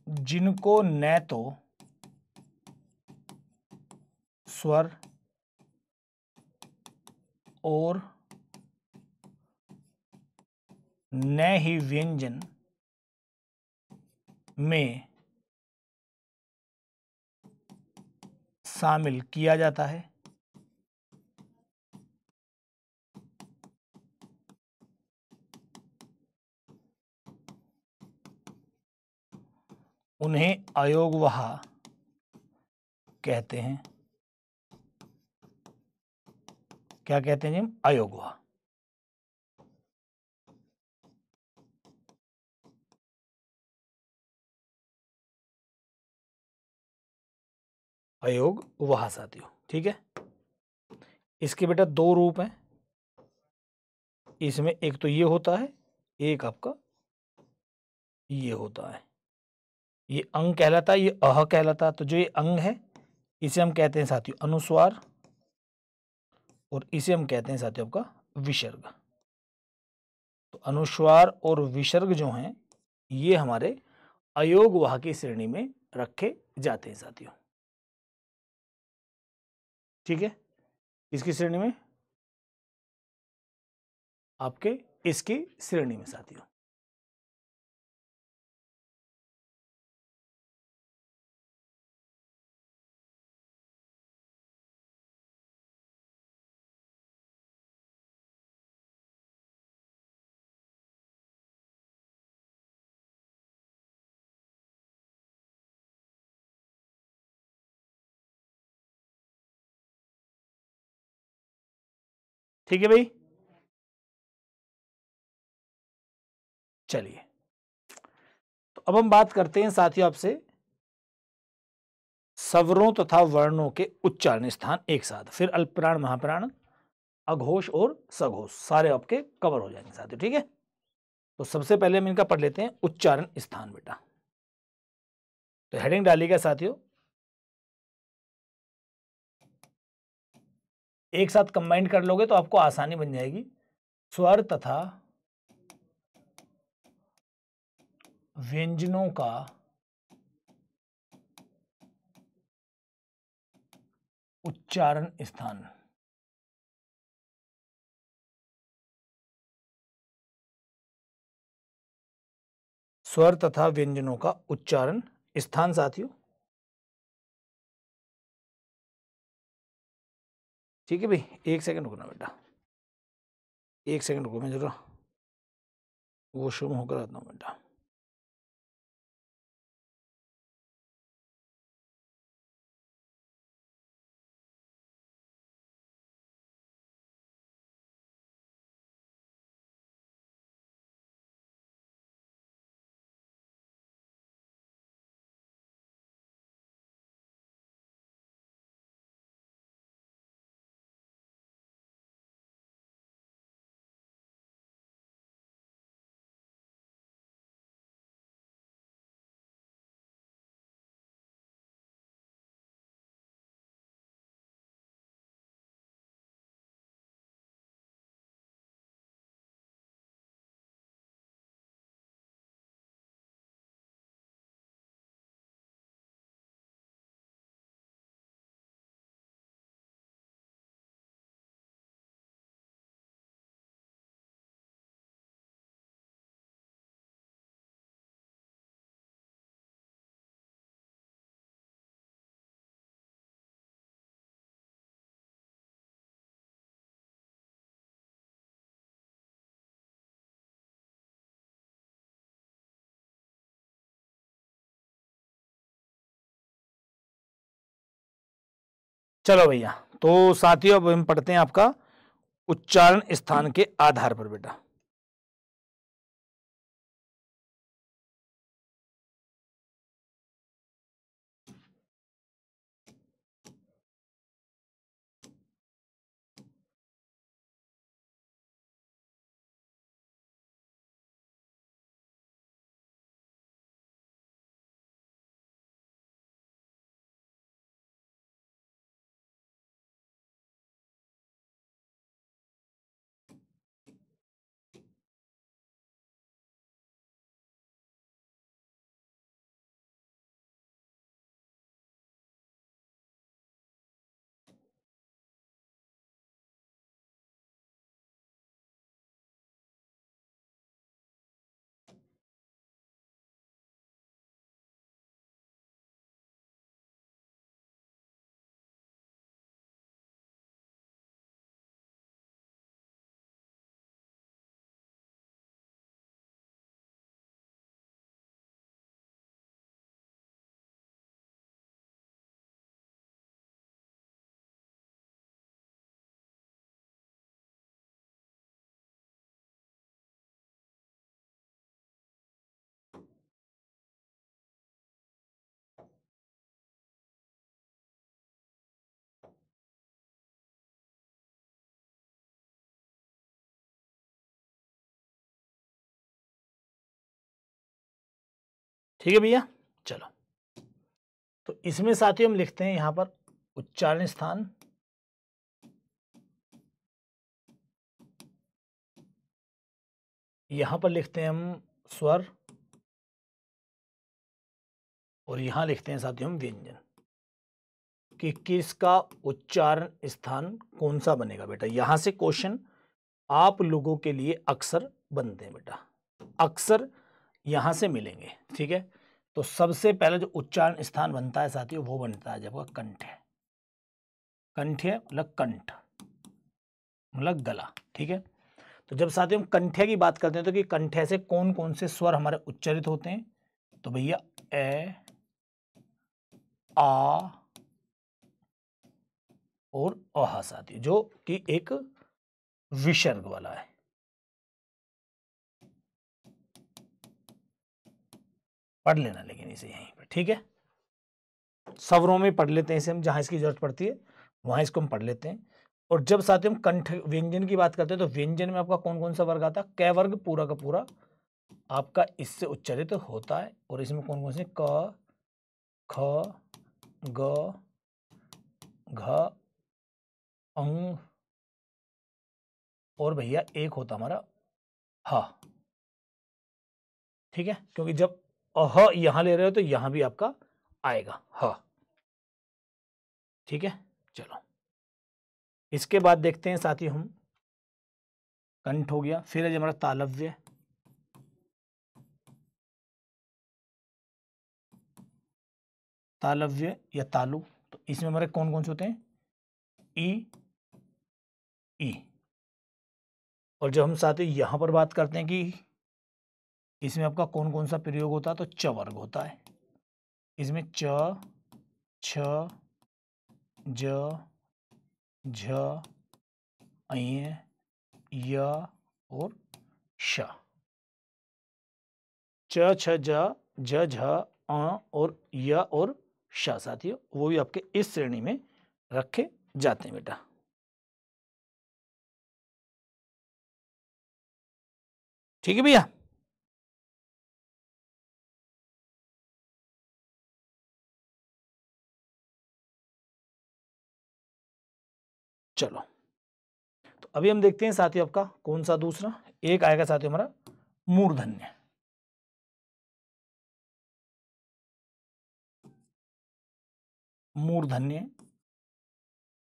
जिनको न तो स्वर और न ही व्यंजन में शामिल किया जाता है, उन्हें अयोगवाह कहते हैं। क्या कहते हैं जी? अयोगवाह। अयोगवाह साथियों, ठीक है। इसके बेटा दो रूप हैं, इसमें एक तो ये होता है, एक आपका ये होता है। ये अंग कहलाता है, ये अह कहलाता है। तो जो ये अंग है इसे हम कहते हैं साथियों अनुस्वार, और इसे हम कहते हैं साथियों आपका विसर्ग। तो अनुस्वार और विसर्ग जो हैं ये हमारे अयोगवाह की श्रेणी में रखे जाते हैं साथियों, ठीक है। इसकी श्रेणी में? आपके इसकी श्रेणी में साथियों। ठीक है भाई। चलिए तो अब हम बात करते हैं साथियों आपसे स्वरों तथा वर्णों के उच्चारण स्थान एक साथ, फिर अल्पप्राण, महाप्राण, अघोष और सघोष सारे आपके कवर हो जाएंगे साथियों, ठीक है। तो सबसे पहले हम इनका पढ़ लेते हैं उच्चारण स्थान बेटा। तो हेडिंग डालिएगा साथियों, एक साथ कंबाइन कर लोगे तो आपको आसानी बन जाएगी। स्वर तथा व्यंजनों का उच्चारण स्थान। स्वर तथा व्यंजनों का उच्चारण स्थान साथियों। ठीक है भाई, 1 सेकंड रुकना बेटा, 1 सेकंड रुको, मैं जरा वॉशरूम होकर आता हूँ बेटा। चलो भैया, तो साथियों अब हम पढ़ते हैं आपका उच्चारण स्थान के आधार पर बेटा। ठीक है भैया, चलो तो इसमें साथियों हम लिखते हैं यहां पर उच्चारण स्थान, यहां पर लिखते हैं हम स्वर, और यहां लिखते हैं साथियों हम व्यंजन, कि किसका उच्चारण स्थान कौन सा बनेगा बेटा। यहां से क्वेश्चन आप लोगों के लिए अक्सर बनते हैं बेटा, अक्सर यहां से मिलेंगे। ठीक है, तो सबसे पहले जो उच्चारण स्थान बनता है साथियों वो बनता है जब आपका कंठ है। कंठ मतलब कंठ मतलब गला। ठीक है, तो जब साथियों हम कंठे की बात करते हैं तो कि कंठे से कौन कौन से स्वर हमारे उच्चारित होते हैं, तो भैया ए, आ और अह साथियों, जो कि एक विसर्ग वाला है। पढ़ लेना लेकिन इसे यहीं पर। ठीक है, स्वरों में पढ़ लेते हैं इसे हम, जहां इसकी जरूरत पड़ती है वहां इसको हम पढ़ लेते हैं। और जब साथियों हम कंठ व्यंजन की बात करते हैं तो व्यंजन में आपका कौन कौन सा वर्ग आता है, क वर्ग पूरा का पूरा आपका इससे उच्चारित होता है। और इसमें कौन कौन से क, ख, ग, घ, अंग, और भैया एक होता हमारा ह। ठीक है, क्योंकि जब अह यहां ले रहे हो तो यहां भी आपका आएगा ह। ठीक है, चलो इसके बाद देखते हैं साथी हम, कंठ हो गया, फिर है हमारा तालव्य, तालव्य या तालु। तो इसमें हमारे कौन कौन से होते हैं? ई, ई। और जब हम साथ ही यहां पर बात करते हैं कि इसमें आपका कौन कौन सा प्रयोग होता है, तो च वर्ग होता है। इसमें च, छ, ज, झ, अय, य और श। च, छ, ज, झ, अ और य और श साथियों, वो भी आपके इस श्रेणी में रखे जाते हैं बेटा। ठीक है भैया। चलो, तो अभी हम देखते हैं साथियों आपका कौन सा दूसरा एक आएगा साथियों, हमारा मूर्धन्य। मूर्धन्य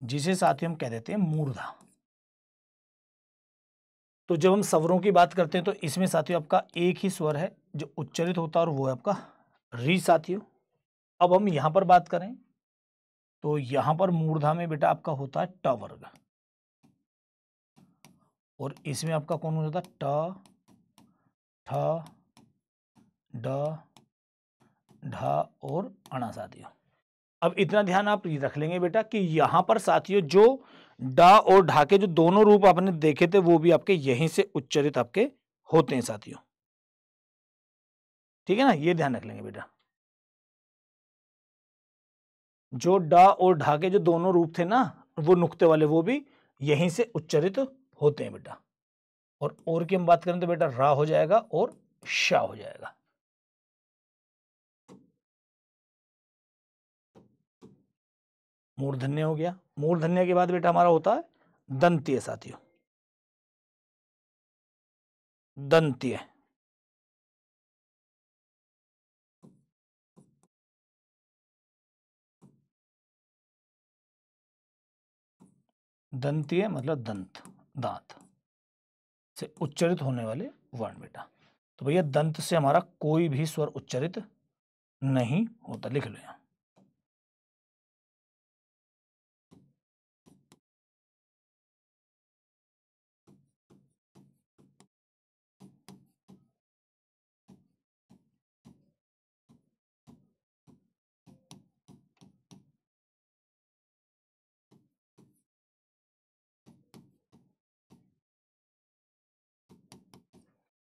जिसे साथियों हम कह देते हैं मूर्धा। तो जब हम स्वरों की बात करते हैं तो इसमें साथियों आपका एक ही स्वर है जो उच्चारित होता है और वो है आपका री साथियों। अब हम यहां पर बात करें तो यहां पर मूर्धा में बेटा आपका होता है ट वर्ग, और इसमें आपका कौन हो जाता है? ट, ठ, ड, ढ और अणा साथियों। अब इतना ध्यान आप रख लेंगे बेटा कि यहां पर साथियों जो डा और ढा के जो दोनों रूप आपने देखे थे वो भी आपके यहीं से उच्चारित आपके होते हैं साथियों। ठीक है ना, ये ध्यान रख लेंगे बेटा। जो डा और ढा के जो दोनों रूप थे ना, वो नुक्ते वाले, वो भी यहीं से उच्चारित होते हैं बेटा। और की हम बात करें तो बेटा रा हो जाएगा और शा हो जाएगा। मूर्धन्य हो गया। मूर्धन्य के बाद बेटा हमारा होता है दंत्य साथियों। दंत्य, दंत्य मतलब दंत, दांत से उच्चारित होने वाले वर्ण बेटा। तो भैया दंत से हमारा कोई भी स्वर उच्चारित नहीं होता, लिख लो यहां।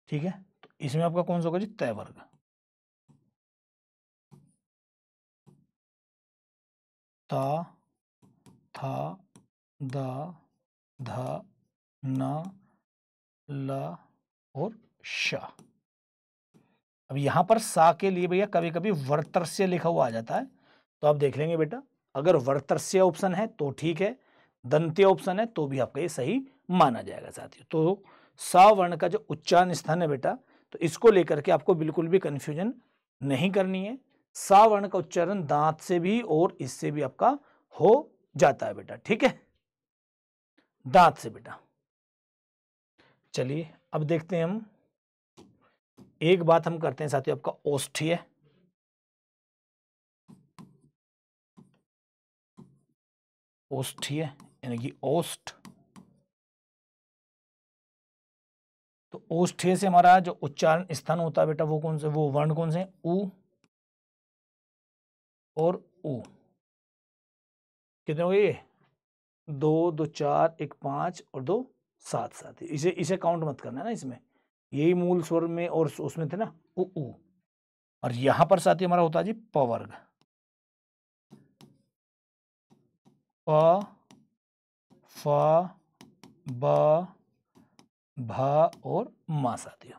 ठीक है, तो इसमें आपका कौन सा होगा जी? तय वर्ग। ता, था, दा, धा, न, ला और शा। अब यहां पर सा के लिए भैया कभी कभी वर्तस्य लिखा हुआ आ जाता है, तो आप देख लेंगे बेटा। अगर वर्तस्य ऑप्शन है तो ठीक है, दंत्य ऑप्शन है तो भी आपका ये सही माना जाएगा साथियों। तो सा वर्ण का जो उच्चारण स्थान है बेटा, तो इसको लेकर के आपको बिल्कुल भी कंफ्यूजन नहीं करनी है। सा वर्ण का उच्चारण दांत से भी और इससे भी आपका हो जाता है बेटा। ठीक है, दांत से बेटा। चलिए अब देखते हैं हम, एक बात हम करते हैं साथियों, आपका ओष्ठ्य। ओष्ठ्य यानी कि ओष्ठ। तो ओष्ठ्य से हमारा जो उच्चारण स्थान होता है बेटा वो कौन से, वो वर्ण कौन से? उ और उ। कितने हो गए ये? 2 2 4 1 5 और 2 7 साथ। इसे इसे काउंट मत करना ना, इसमें यही मूल स्वर में और उसमें थे ना उ उ। और यहां पर साथी हमारा होता है जी प वर्ग। प, फ, ब, भ और मा साथियों।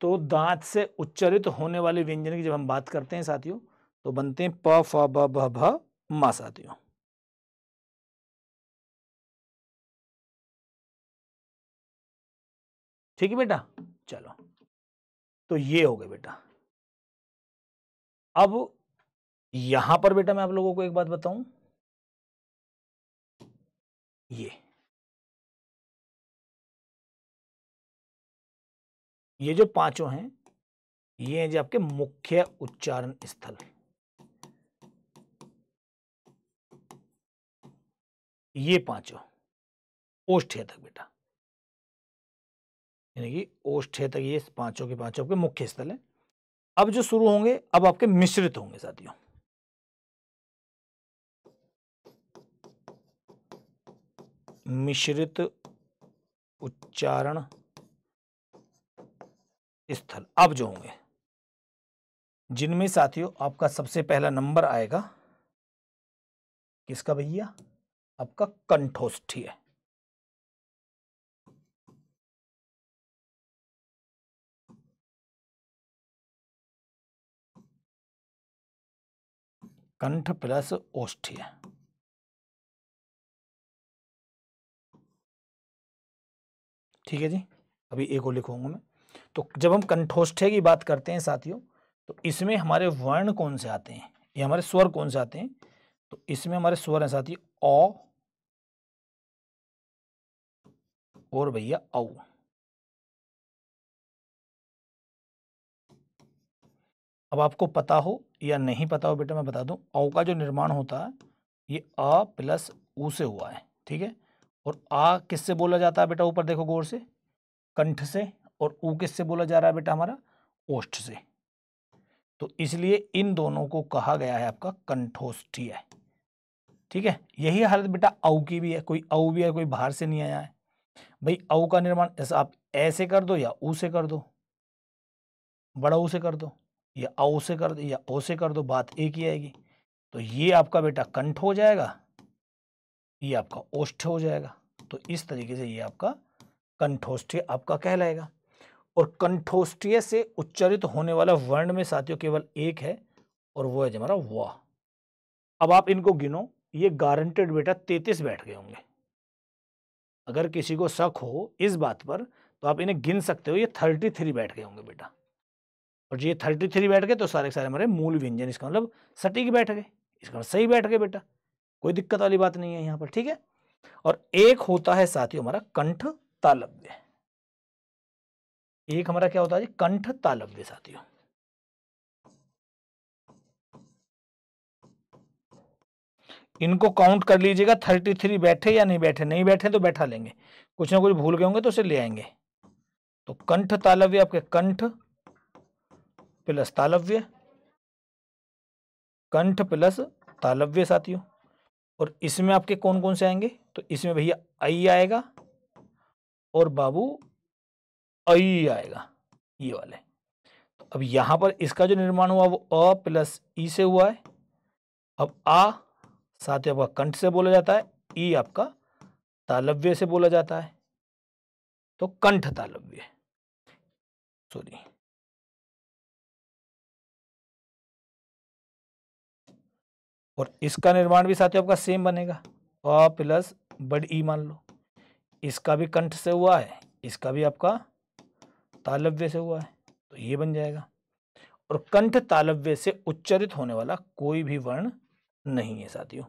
तो दांत से उच्चारित होने वाले व्यंजन की जब हम बात करते हैं साथियों, तो बनते हैं प, फ, ब, भ, भ, मा साथियों। ठीक है बेटा, चलो तो ये हो गए बेटा। अब यहां पर बेटा मैं आप लोगों को एक बात बताऊं, ये जो पांचों हैं, ये हैं जो आपके मुख्य उच्चारण स्थल। ये पांचों ओष्ठ्य तक बेटा, यानी कि ओष्ठ्य तक ये पांचों के पांचों आपके मुख्य स्थल है। अब जो शुरू होंगे अब आपके मिश्रित होंगे साथियों। मिश्रित उच्चारण स्थल अब जो होंगे, जिनमें साथियों आपका सबसे पहला नंबर आएगा किसका भैया, आपका कंठोष्ठीय। कंठ प्लस ओष्ठीय। ठीक है जी, अभी एक और लिखूंगा मैं। तो जब हम कंठोष्ठीय की बात करते हैं साथियों, तो इसमें हमारे वर्ण कौन से आते हैं, ये हमारे स्वर कौन से आते हैं, तो इसमें हमारे स्वर हैं साथी औ और भैया औ। अब आपको पता हो या नहीं पता हो बेटा मैं बता दूं, औ का जो निर्माण होता है ये अ प्लस उ से हुआ है। ठीक है, और आ किससे बोला जाता है बेटा, ऊपर देखो गौर से, कंठ से, और उ किससे बोला जा रहा है बेटा हमारा, ओष्ठ से। तो इसलिए इन दोनों को कहा गया है आपका कंठोष्ठीय। ठीक है, यही हालत बेटा औ की भी है, कोई औ भी है, कोई बाहर से नहीं आया है भाई। औ का निर्माण ऐसा आप ऐसे कर दो या ऊ से कर दो, बड़ा ऊ से कर दो, या औ से कर दो या ओ से कर दो, बात एक ही आएगी। तो ये आपका बेटा कंठ हो जाएगा, ये आपका ओष्ठ हो जाएगा। तो इस तरीके से ये आपका कंठोष्ठीय आपका कहलाएगा। और कंठोष्ठीय से उच्चारित होने वाला वर्ण में साथियों केवल एक है, और वो है हमारा व। अब आप इनको गिनो, ये गारंटेड बेटा 33 बैठ गए होंगे। अगर किसी को शक हो इस बात पर तो आप इन्हें गिन सकते हो, ये 33 बैठ गए होंगे बेटा। और ये 33 बैठ गए तो सारे सारे हमारे मूल व्यंजन, इसका मतलब सटीक बैठ गए, इसका मतलब सही बैठ गए बेटा, कोई दिक्कत वाली बात नहीं है यहाँ पर। ठीक है, और एक होता है साथियों हमारा कंठ तालव्य। एक हमारा क्या होता है जी, कंठ तालव्य साथियों। इनको काउंट कर लीजिएगा, 33 बैठे या नहीं बैठे, नहीं बैठे तो बैठा लेंगे, कुछ ना कुछ भूल गए होंगे तो उसे ले आएंगे। तो कंठ तालव्य आपके कंठ प्लस तालव्य, कंठ प्लस तालव्य साथियों। और इसमें आपके कौन कौन से आएंगे, तो इसमें भैया आई आएगा और बाबू आई आएगा, ये वाले। तो अब यहां पर इसका जो निर्माण हुआ वो अ प्लस ई से हुआ है। अब आ साथियों आपका कंठ से बोला जाता है, ई आपका तालव्य से बोला जाता है, तो कंठ तालव्य, सॉरी। और इसका निर्माण भी साथियों आपका सेम बनेगा, अ प्लस बड़ ई मान लो, इसका भी कंठ से हुआ है, इसका भी आपका तालव्य से हुआ है, तो ये बन जाएगा। और कंठ तालव्य से उच्चारित होने वाला कोई भी वर्ण नहीं है साथियों।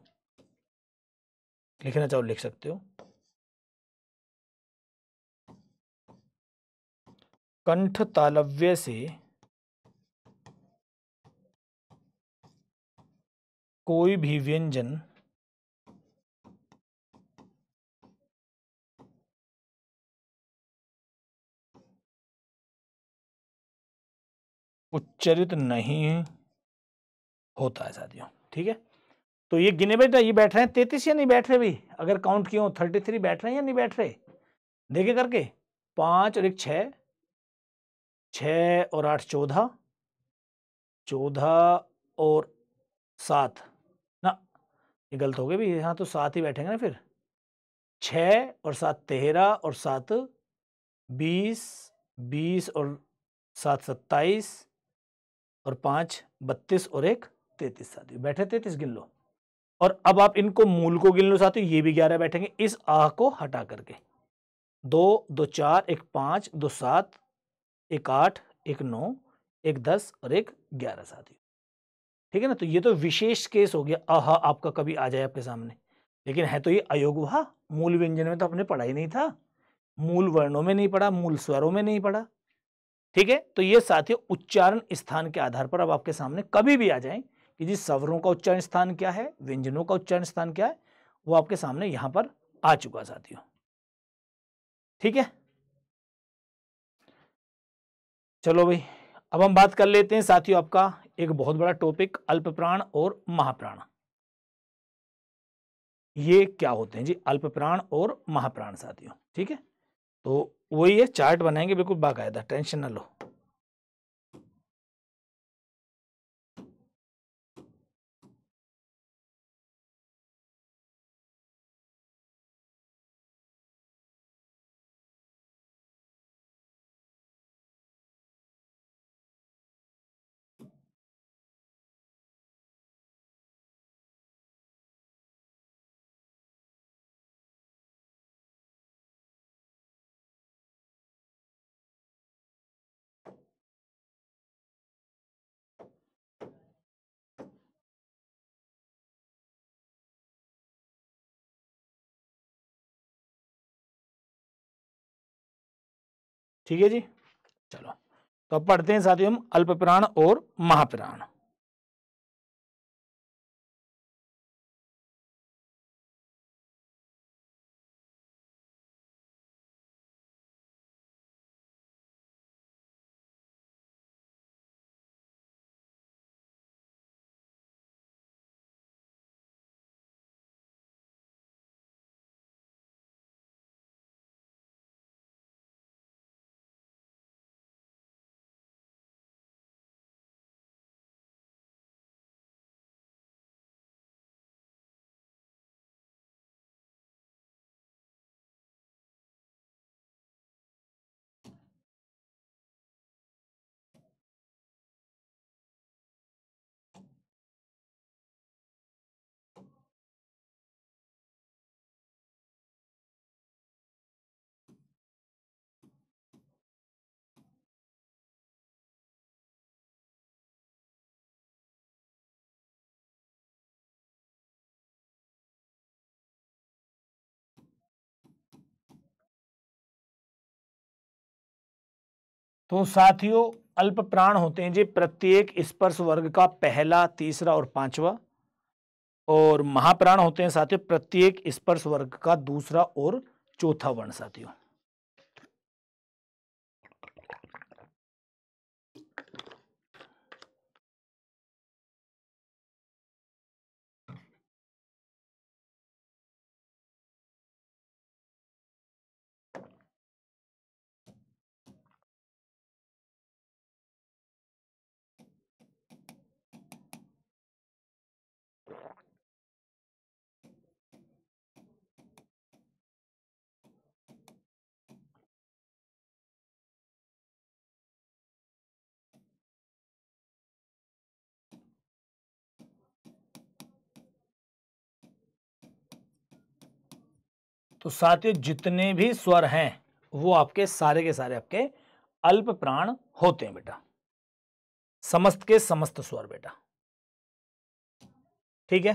लिखना चाहो लिख सकते हो, कंठ तालव्य से कोई भी व्यंजन उच्चारित नहीं होता है साथियों। ठीक है, तो ये गिने बेटा, ये बैठ रहे हैं 33 या नहीं बैठ रहे भाई, अगर काउंट किया 33 बैठ रहे हैं या नहीं बैठ रहे, देखे करके, 5 और 1 6, 6 और 8 14, 14 और 7 ना, ये गलत हो गए भाई, यहाँ तो 7 ही बैठेंगे ना फिर, 6 और 7 13 और 7 20, 20 और 7 27 और 5 32 और 1 33 साथियों बैठे, 33 गिन लो। और अब आप इनको मूल को गिन लो साथियों, ये भी 11 बैठेंगे इस आ को हटा करके, 2 2 4 1 5 2 7 1 8 1 9 1 10 और 1 11 साथियों। ठीक है ना, तो ये तो विशेष केस हो गया, आहा आपका कभी आ जाए आपके सामने, लेकिन है तो ये अयोगवा, मूल व्यंजन में तो आपने पढ़ा ही नहीं था, मूल वर्णों में नहीं पढ़ा, मूल स्वरों में नहीं पढ़ा। ठीक है, तो ये साथियों उच्चारण स्थान के आधार पर अब आपके सामने कभी भी आ जाए कि जी स्वरों का उच्चारण स्थान क्या है, व्यंजनों का उच्चारण स्थान क्या है, वो आपके सामने यहां पर आ चुका साथियों। ठीक है, चलो भाई, अब हम बात कर लेते हैं साथियों आपका एक बहुत बड़ा टॉपिक, अल्प प्राण और महाप्राण। ये क्या होते हैं जी, अल्प प्राण और महाप्राण साथियों। ठीक है, तो वही है, चार्ट बनाएंगे बिल्कुल बाकायदा, टेंशन ना लो। ठीक है जी, चलो तो अब पढ़ते हैं साथियों हम अल्प प्राण और महाप्राण। तो साथियों अल्प प्राण होते हैं जी प्रत्येक स्पर्श वर्ग का पहला, तीसरा और पांचवा, और महाप्राण होते हैं साथियों प्रत्येक स्पर्श वर्ग का दूसरा और चौथा वर्ण साथियों। तो साथियों जितने भी स्वर हैं वो आपके सारे के सारे आपके अल्प प्राण होते हैं बेटा, समस्त के समस्त स्वर बेटा। ठीक है,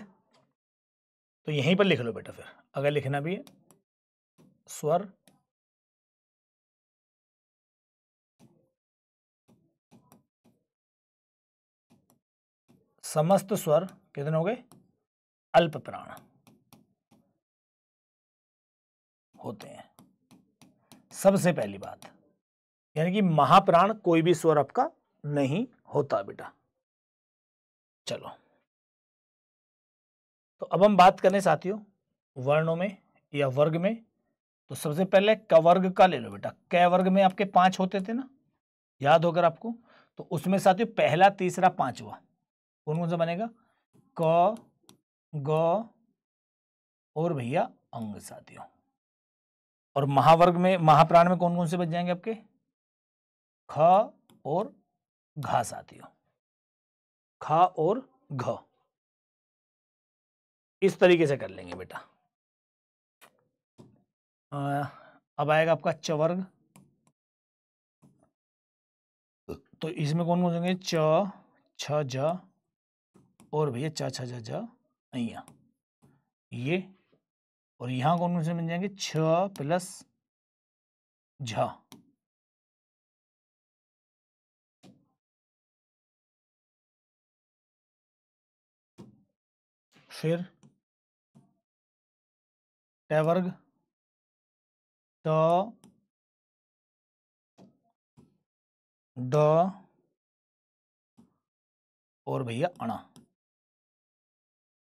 तो यहीं पर लिख लो बेटा, फिर अगर लिखना भी है स्वर समस्त स्वर कितने हो गए, अल्प प्राण होते हैं। सबसे पहली बात, यानी कि महाप्राण कोई भी स्वर आपका नहीं होता बेटा। चलो, तो अब हम बात करें साथियों वर्णों में या वर्ग में। तो सबसे पहले क वर्ग का ले लो बेटा। क वर्ग में आपके 5 होते थे ना, याद होकर आपको। तो उसमें साथियों पहला, तीसरा, पांचवा कौन कौन सा बनेगा, क, ग और भैया अंग साथियों। और महावर्ग में, महाप्राण में कौन कौन से बच जाएंगे आपके, ख और घ साथियों, ख और घ। इस तरीके से कर लेंगे बेटा। अब आएगा आपका च वर्ग। तो इसमें कौन कौन से होंगे, च, छ, ज और भैया च, छ, ज, ज, अइया ये। और यहां कौन कौन से मिल जाएंगे, छ प्लस झ। फिर ट वर्ग, ट, ड और भैया अणा।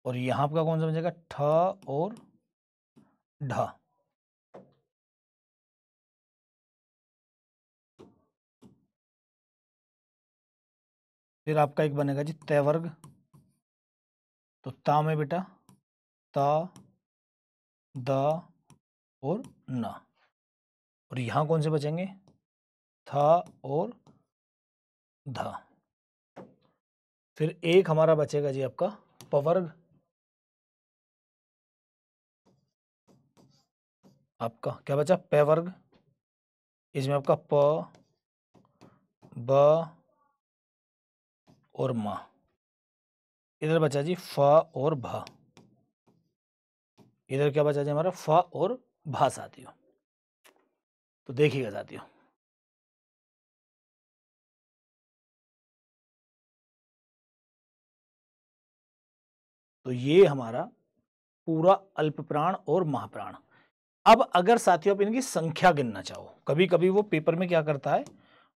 और यहां आपका कौन सा बचेगा? ठ और ढ। फिर आपका एक बनेगा जी तय वर्ग, तो ता में बेटा ता, द और न। और यहां कौन से बचेंगे? था और ध। फिर एक हमारा बचेगा जी आपका पवर्ग, आपका क्या बचा? प वर्ग, इसमें आपका प, ब और म। इधर बचा जी फ और भ। इधर क्या बचा जी हमारा? फ और भा साथियों। तो देखिएगा साथियों, तो ये हमारा पूरा अल्प प्राण और महाप्राण। अब अगर साथियों आप इनकी संख्या गिनना चाहो, कभी कभी वो पेपर में क्या करता है,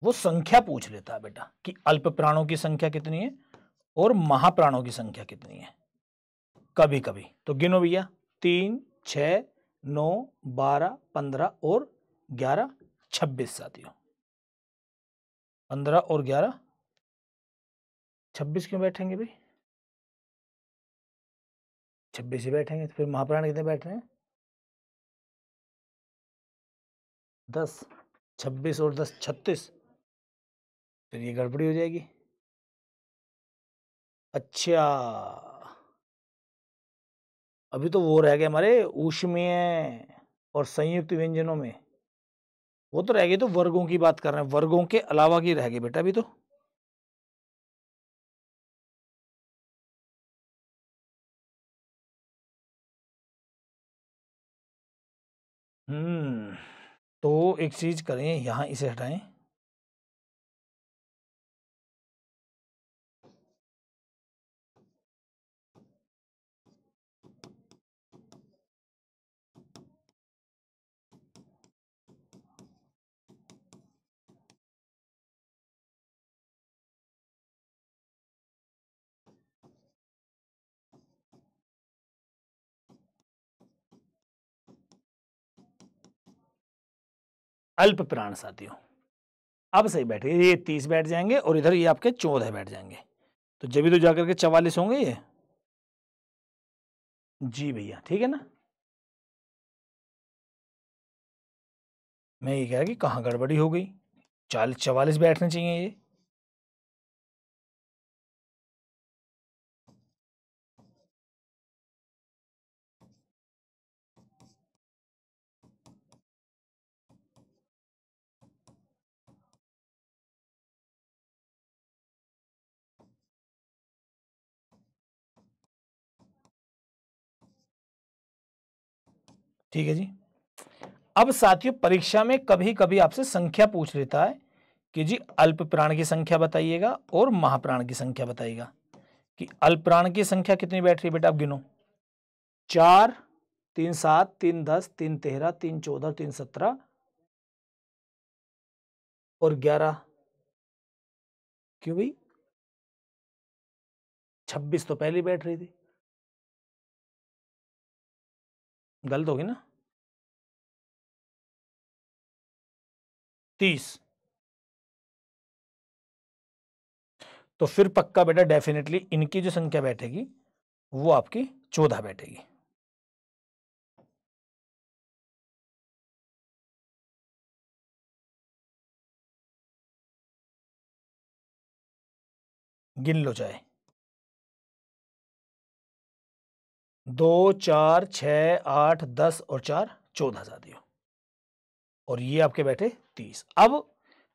वो संख्या पूछ लेता है बेटा कि अल्प प्राणों की संख्या कितनी है और महाप्राणों की संख्या कितनी है, कभी कभी। तो गिनो भैया, 3, 6, 9, 12, 15 और 11, 26 साथियों। 15 और 11, 26 क्यों बैठेंगे भाई? 26 ही बैठेंगे। तो फिर महाप्राण कितने बैठ रहे हैं? 10। 26 और 10, 36। फिर ये गड़बड़ी हो जाएगी। अच्छा, अभी तो वो रह गए हमारे ऊष्मीय और संयुक्त व्यंजनों में, वो तो रह गए। तो वर्गों की बात कर रहे हैं, वर्गों के अलावा की रह गई बेटा अभी तो। तो एक चीज करें, यहां इसे हटाएं। अल्प प्राण साथियों अब सही बैठे, ये 30 बैठ जाएंगे और इधर ये आपके 14 बैठ जाएंगे। तो जब भी तो जाकर के 44 होंगे ये। जी भैया, ठीक है ना। मैं ये कह रहा कि कहाँ गड़बड़ी हो गई, 44 बैठने चाहिए ये। ठीक है जी। अब साथियों परीक्षा में कभी कभी आपसे संख्या पूछ लेता है कि जी अल्प प्राण की संख्या बताइएगा और महाप्राण की संख्या बताइएगा। कि अल्प प्राण की संख्या कितनी बैठ रही है बेटा, आप गिनो। 4, 3, 7, 3, 10, 3, 13, 3, 14, 3, 17 और 11। क्यों भाई? 26 तो पहले बैठ रही थी, गलत होगी ना। 30। तो फिर पक्का बेटा डेफिनेटली इनकी जो संख्या बैठेगी वो आपकी 14 बैठेगी। गिन लो चाहे। 2, 4, 6, 8, 10 और 4, 14 साथियों। और ये आपके बैठे 30। अब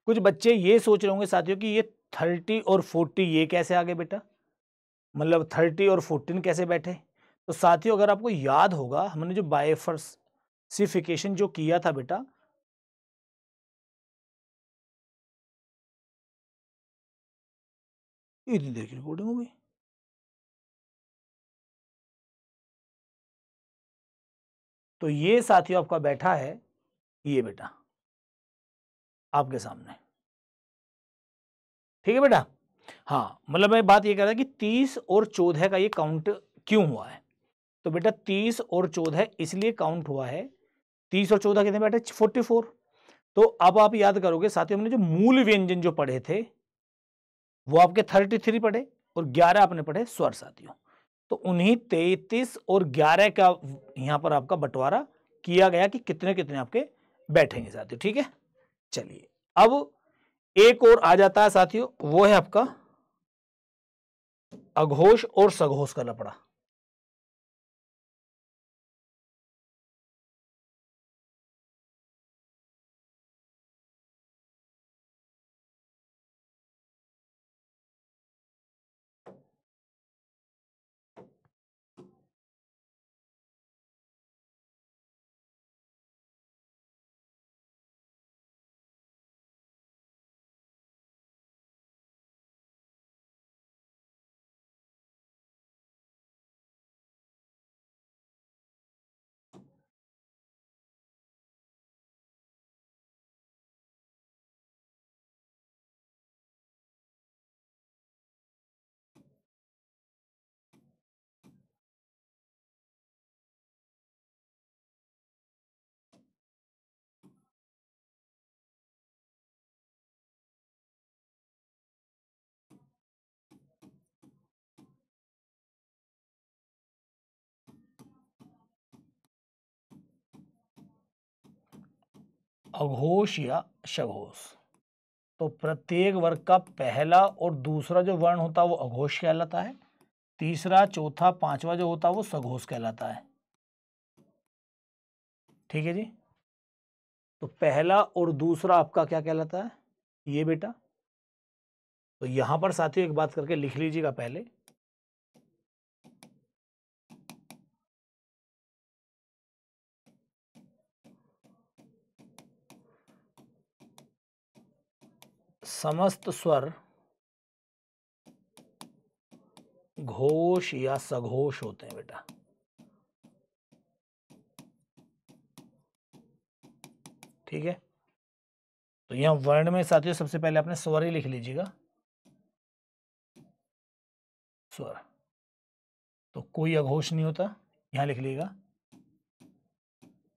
कुछ बच्चे ये सोच रहे होंगे साथियों कि ये 30 और 40 ये कैसे आ गए बेटा, मतलब 30 और 14 कैसे बैठे। तो साथियों अगर आपको याद होगा हमने जो बाइफर्सिफिकेशन जो किया था बेटा, इतनी देर की रिकॉर्डिंग हो गई। तो ये साथियों आपका बैठा है, ये बेटा आपके सामने, ठीक है बेटा। हाँ, मतलब मैं बात ये कर रहा कि 30 और 14 का ये काउंट क्यों हुआ है। तो बेटा 30 और 14 इसलिए काउंट हुआ है, 30 और 14 कितने बेटे 44। तो अब आप याद करोगे साथियों, हमने जो मूल व्यंजन जो पढ़े थे वो आपके 33 पढ़े और 11 आपने पढ़े स्वर साथियों। तो उन्हीं 33 और 11 का यहां पर आपका बंटवारा किया गया कि कितने कितने आपके बैठेंगे साथियों, ठीक है। चलिए अब एक और आ जाता है साथियों, वो है आपका अघोष और सघोष का लफड़ा। अघोष या सघोष, तो प्रत्येक वर्ग का पहला और दूसरा जो वर्ण होता है वो अघोष कहलाता है, तीसरा चौथा पांचवा जो होता है वो सघोष कहलाता है, ठीक है जी। तो पहला और दूसरा आपका क्या कहलाता है, ये बेटा। तो यहां पर साथियों एक बात करके लिख लीजिएगा पहले, समस्त स्वर घोष या सघोष होते हैं बेटा, ठीक है। तो यहां वर्ण में साथियों सबसे पहले आपने स्वर ही लिख लीजिएगा, स्वर, तो कोई अघोष नहीं होता। यहां लिख लीजिएगा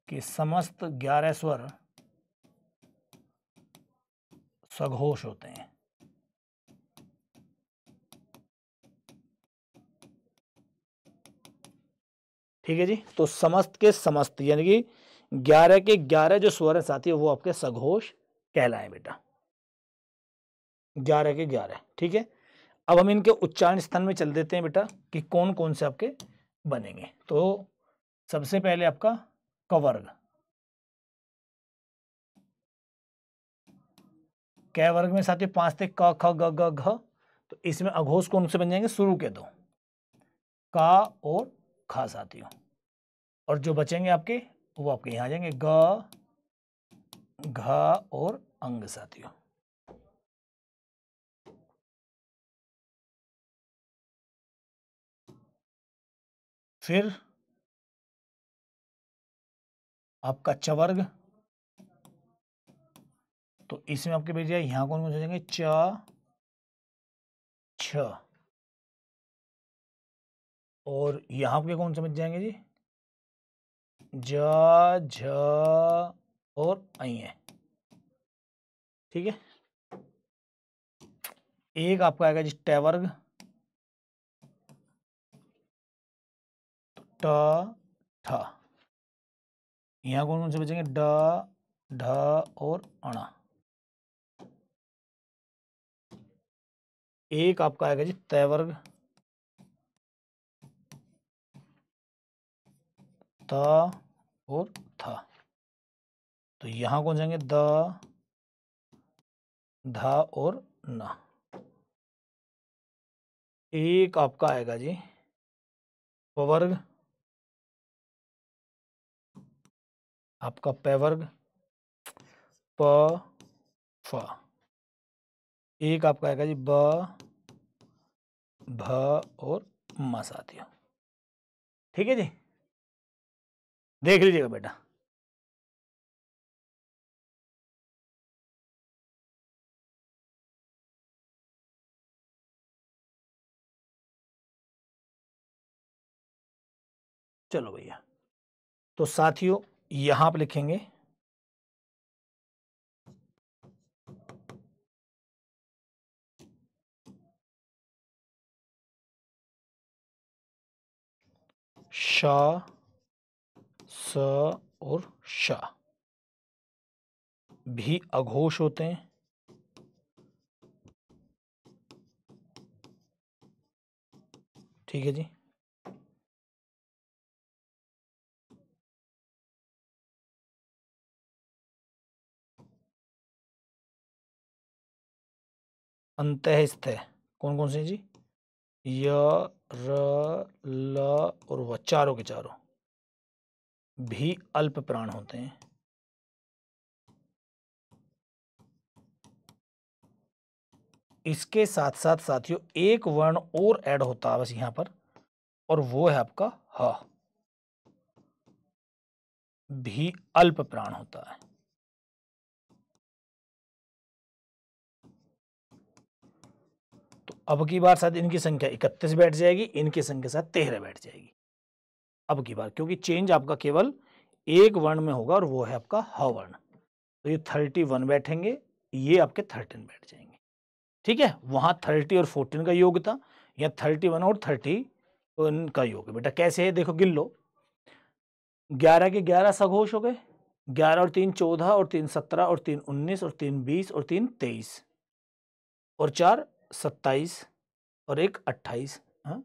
कि समस्त 11 स्वर सघोष होते हैं, ठीक है जी। तो समस्त के समस्त यानी कि 11 के 11 जो स्वर है साथियों वो आपके सघोष कहलाए बेटा, 11 के 11, ठीक है। अब हम इनके उच्चारण स्थान में चल देते हैं बेटा कि कौन कौन से आपके बनेंगे। तो सबसे पहले आपका कवर्ग, क वर्ग में साथियों 5 थे, क ख ग घ घ। तो इसमें अघोष कौन से बन जाएंगे, शुरू के दो, का और खा साथियों, और जो बचेंगे आपके वो आपके यहां आ जाएंगे, ग घ और अंग साथियों। फिर आपका चवर्ग, तो इसमें आपके भेजिए यहां कौन कौन से जाएंगे, च छ, और यहां पे कौन समझ जाएंगे जी, ज झ और आई है, ठीक है। एक आपका आएगा जी ट वर्ग, ट ठ, यहां कौन कौन से बचेंगे, ड ढ और अणा। एक आपका आएगा जी त वर्ग, त और थ, तो यहां कौन जाएंगे, द ध और न। एक आपका आएगा जी प वर्ग, आपका प वर्ग, प फ, एक आपका आएगा जी ब भ और म साथियों, ठीक है जी। देख लीजिएगा बेटा। चलो भैया, तो साथियों यहां पर लिखेंगे शा, स और शा भी अघोष होते हैं। ठीक है जी। अंतःस्थ कौन कौन से जी? य, र, ल और व, चारों के चारों भी अल्प प्राण होते हैं। इसके साथ साथ साथियों एक वर्ण और ऐड होता है बस यहां पर, और वो है आपका ह, भी अल्प प्राण होता है। तो अब की बार शायद इनकी संख्या 31 बैठ जाएगी, इनकी संख्या शायद 13 बैठ जाएगी अब की बार, क्योंकि चेंज आपका केवल एक वर्ण में होगा और वो है आपका ह वर्ण। तो ये 31 बैठेंगे, ये आपके 13 बैठ जाएंगे। ठीक है, वहां 30 और 14 का योग था, या 31 और 30 का योग है। बेटा कैसे है देखो, गिन लो। 11 के 11 सघोष हो गए, 11 और 3 14 और 3 17 और 3 19 और 3 20 और 3 23 और 4 27 और 1 28। हाँ,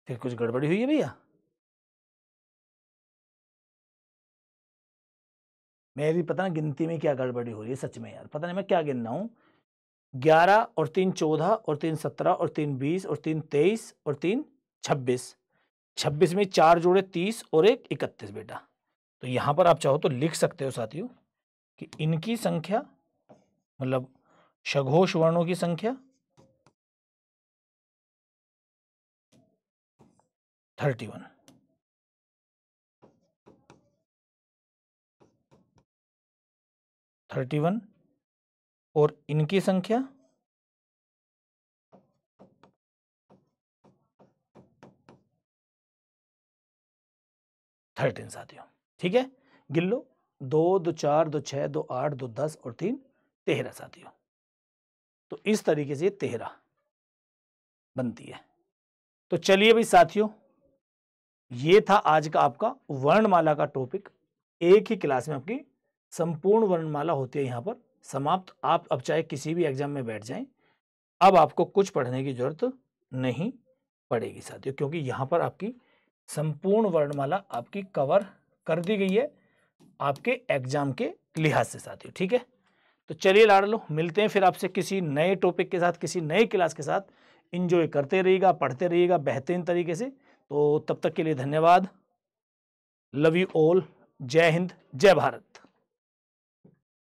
फिर कुछ गड़बड़ी हुई है भैया? मेरी पता ना गिनती में क्या गड़बड़ी हो रही है सच में यार, पता नहीं मैं क्या गिन रहा हूँ। 11 और 3 14 और 3 17 और 3 20 और 3 23 और 3 26, 26 में 4 जोड़े 30 और 1 31 बेटा। तो यहां पर आप चाहो तो लिख सकते हो साथियों कि इनकी संख्या, मतलब सघोष वर्णों की संख्या 31, और इनकी संख्या 13 साथियों। ठीक है, गिन लो, 2 2 4 2 6 2 8 2 10 और 3 13 साथियों। तो इस तरीके से 13 बनती है। तो चलिए भाई साथियों, ये था आज का आपका वर्णमाला का टॉपिक। एक ही क्लास में आपकी संपूर्ण वर्णमाला होती है यहाँ पर समाप्त। आप अब चाहे किसी भी एग्जाम में बैठ जाएं, अब आपको कुछ पढ़ने की जरूरत नहीं पड़ेगी साथियों, क्योंकि यहाँ पर आपकी संपूर्ण वर्णमाला आपकी कवर कर दी गई है आपके एग्जाम के लिहाज से साथियों। ठीक है, तो चलिए लाडलो, मिलते हैं फिर आपसे किसी नए टॉपिक के साथ, किसी नए क्लास के साथ। इंजॉय करते रहिएगा, पढ़ते रहिएगा बेहतरीन तरीके से। तो तब तक के लिए धन्यवाद। Love you all. जय हिंद, जय भारत।